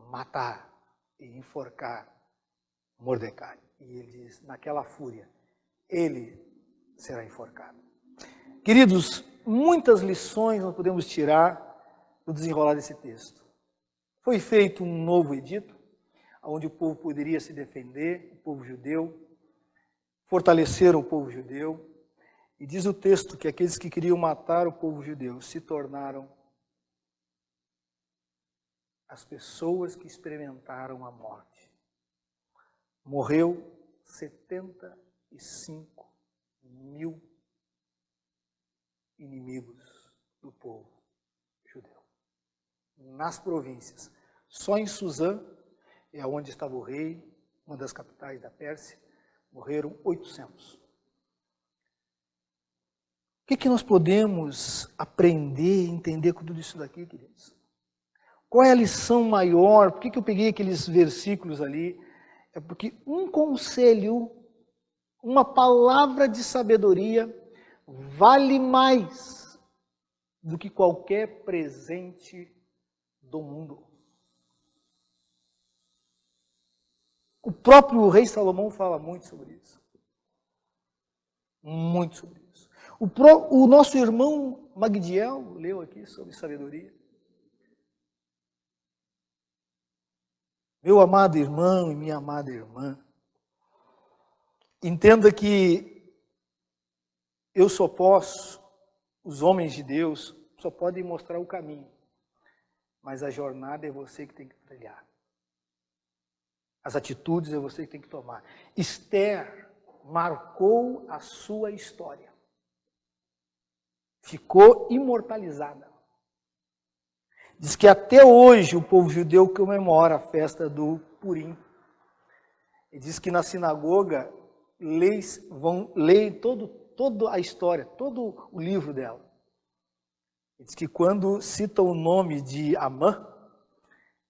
matar e enforcar Mordecai. E ele diz: naquela fúria, ele será enforcado. Queridos, muitas lições nós podemos tirar do desenrolar desse texto. Foi feito um novo edito, onde o povo poderia se defender, o povo judeu, fortaleceram o povo judeu, e diz o texto que aqueles que queriam matar o povo judeu se tornaram as pessoas que experimentaram a morte. Morreu 75 mil inimigos do povo judeu. Nas províncias. Só em Suzã, é onde estava o rei, uma das capitais da Pérsia, morreram 800. O que nós podemos aprender e entender com tudo isso daqui, queridos? Qual é a lição maior? Por que eu peguei aqueles versículos ali? É porque um conselho, uma palavra de sabedoria, vale mais do que qualquer presente do mundo. O próprio rei Salomão fala muito sobre isso. Muito sobre isso. O nosso irmão Magdiel leu aqui sobre sabedoria. Meu amado irmão e minha amada irmã, entenda que eu só posso, os homens de Deus só podem mostrar o caminho, mas a jornada é você que tem que trilhar. As atitudes é você que tem que tomar. Esther marcou a sua história. Ficou imortalizada. Diz que até hoje o povo judeu comemora a festa do Purim. E diz que na sinagoga vão ler toda a história, todo o livro dela. E diz que quando cita o nome de Amã,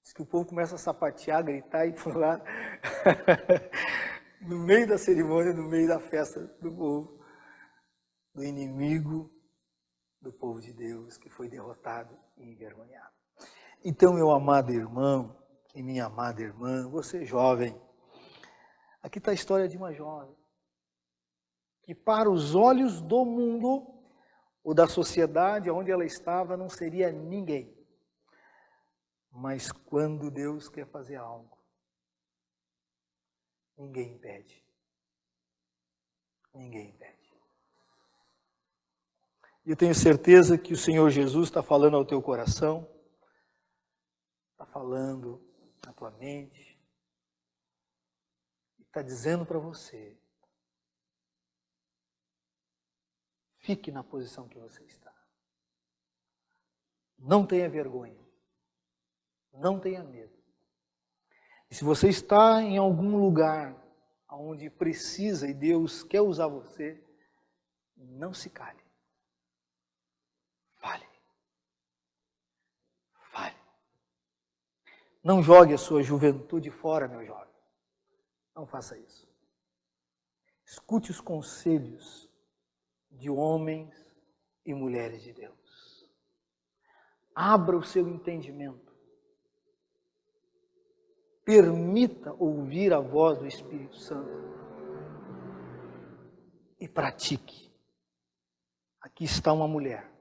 diz que o povo começa a sapatear, gritar e pular no meio da cerimônia, no meio da festa do povo, do inimigo do povo de Deus, que foi derrotado e envergonhado. Então, meu amado irmão e minha amada irmã, você jovem, aqui está a história de uma jovem, que para os olhos do mundo, ou da sociedade onde ela estava, não seria ninguém. Mas quando Deus quer fazer algo, ninguém impede. Ninguém impede. E eu tenho certeza que o Senhor Jesus está falando ao teu coração, está falando na tua mente, está dizendo para você, fique na posição que você está. Não tenha vergonha. Não tenha medo. E se você está em algum lugar onde precisa e Deus quer usar você, não se cale. Fale. Fale. Não jogue a sua juventude fora, meu jovem. Não faça isso. Escute os conselhos de homens e mulheres de Deus. Abra o seu entendimento. Permita ouvir a voz do Espírito Santo. E pratique. Aqui está uma mulher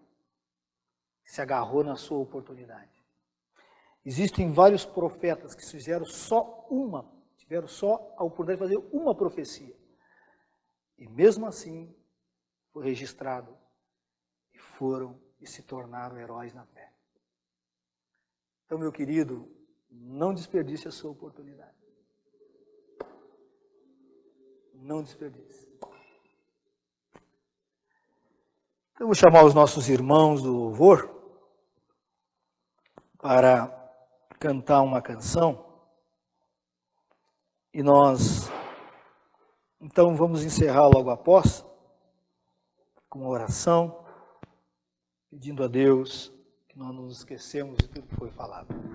que se agarrou na sua oportunidade. Existem vários profetas que tiveram só a oportunidade de fazer uma profecia. E mesmo assim, foi registrado e foram e se tornaram heróis na fé. Então, meu querido, não desperdice a sua oportunidade. Não desperdice. Então, eu vou chamar os nossos irmãos do louvor. para cantar uma canção. E nós, então, vamos encerrar logo após, com uma oração, pedindo a Deus que nós não nos esquecemos de tudo que foi falado.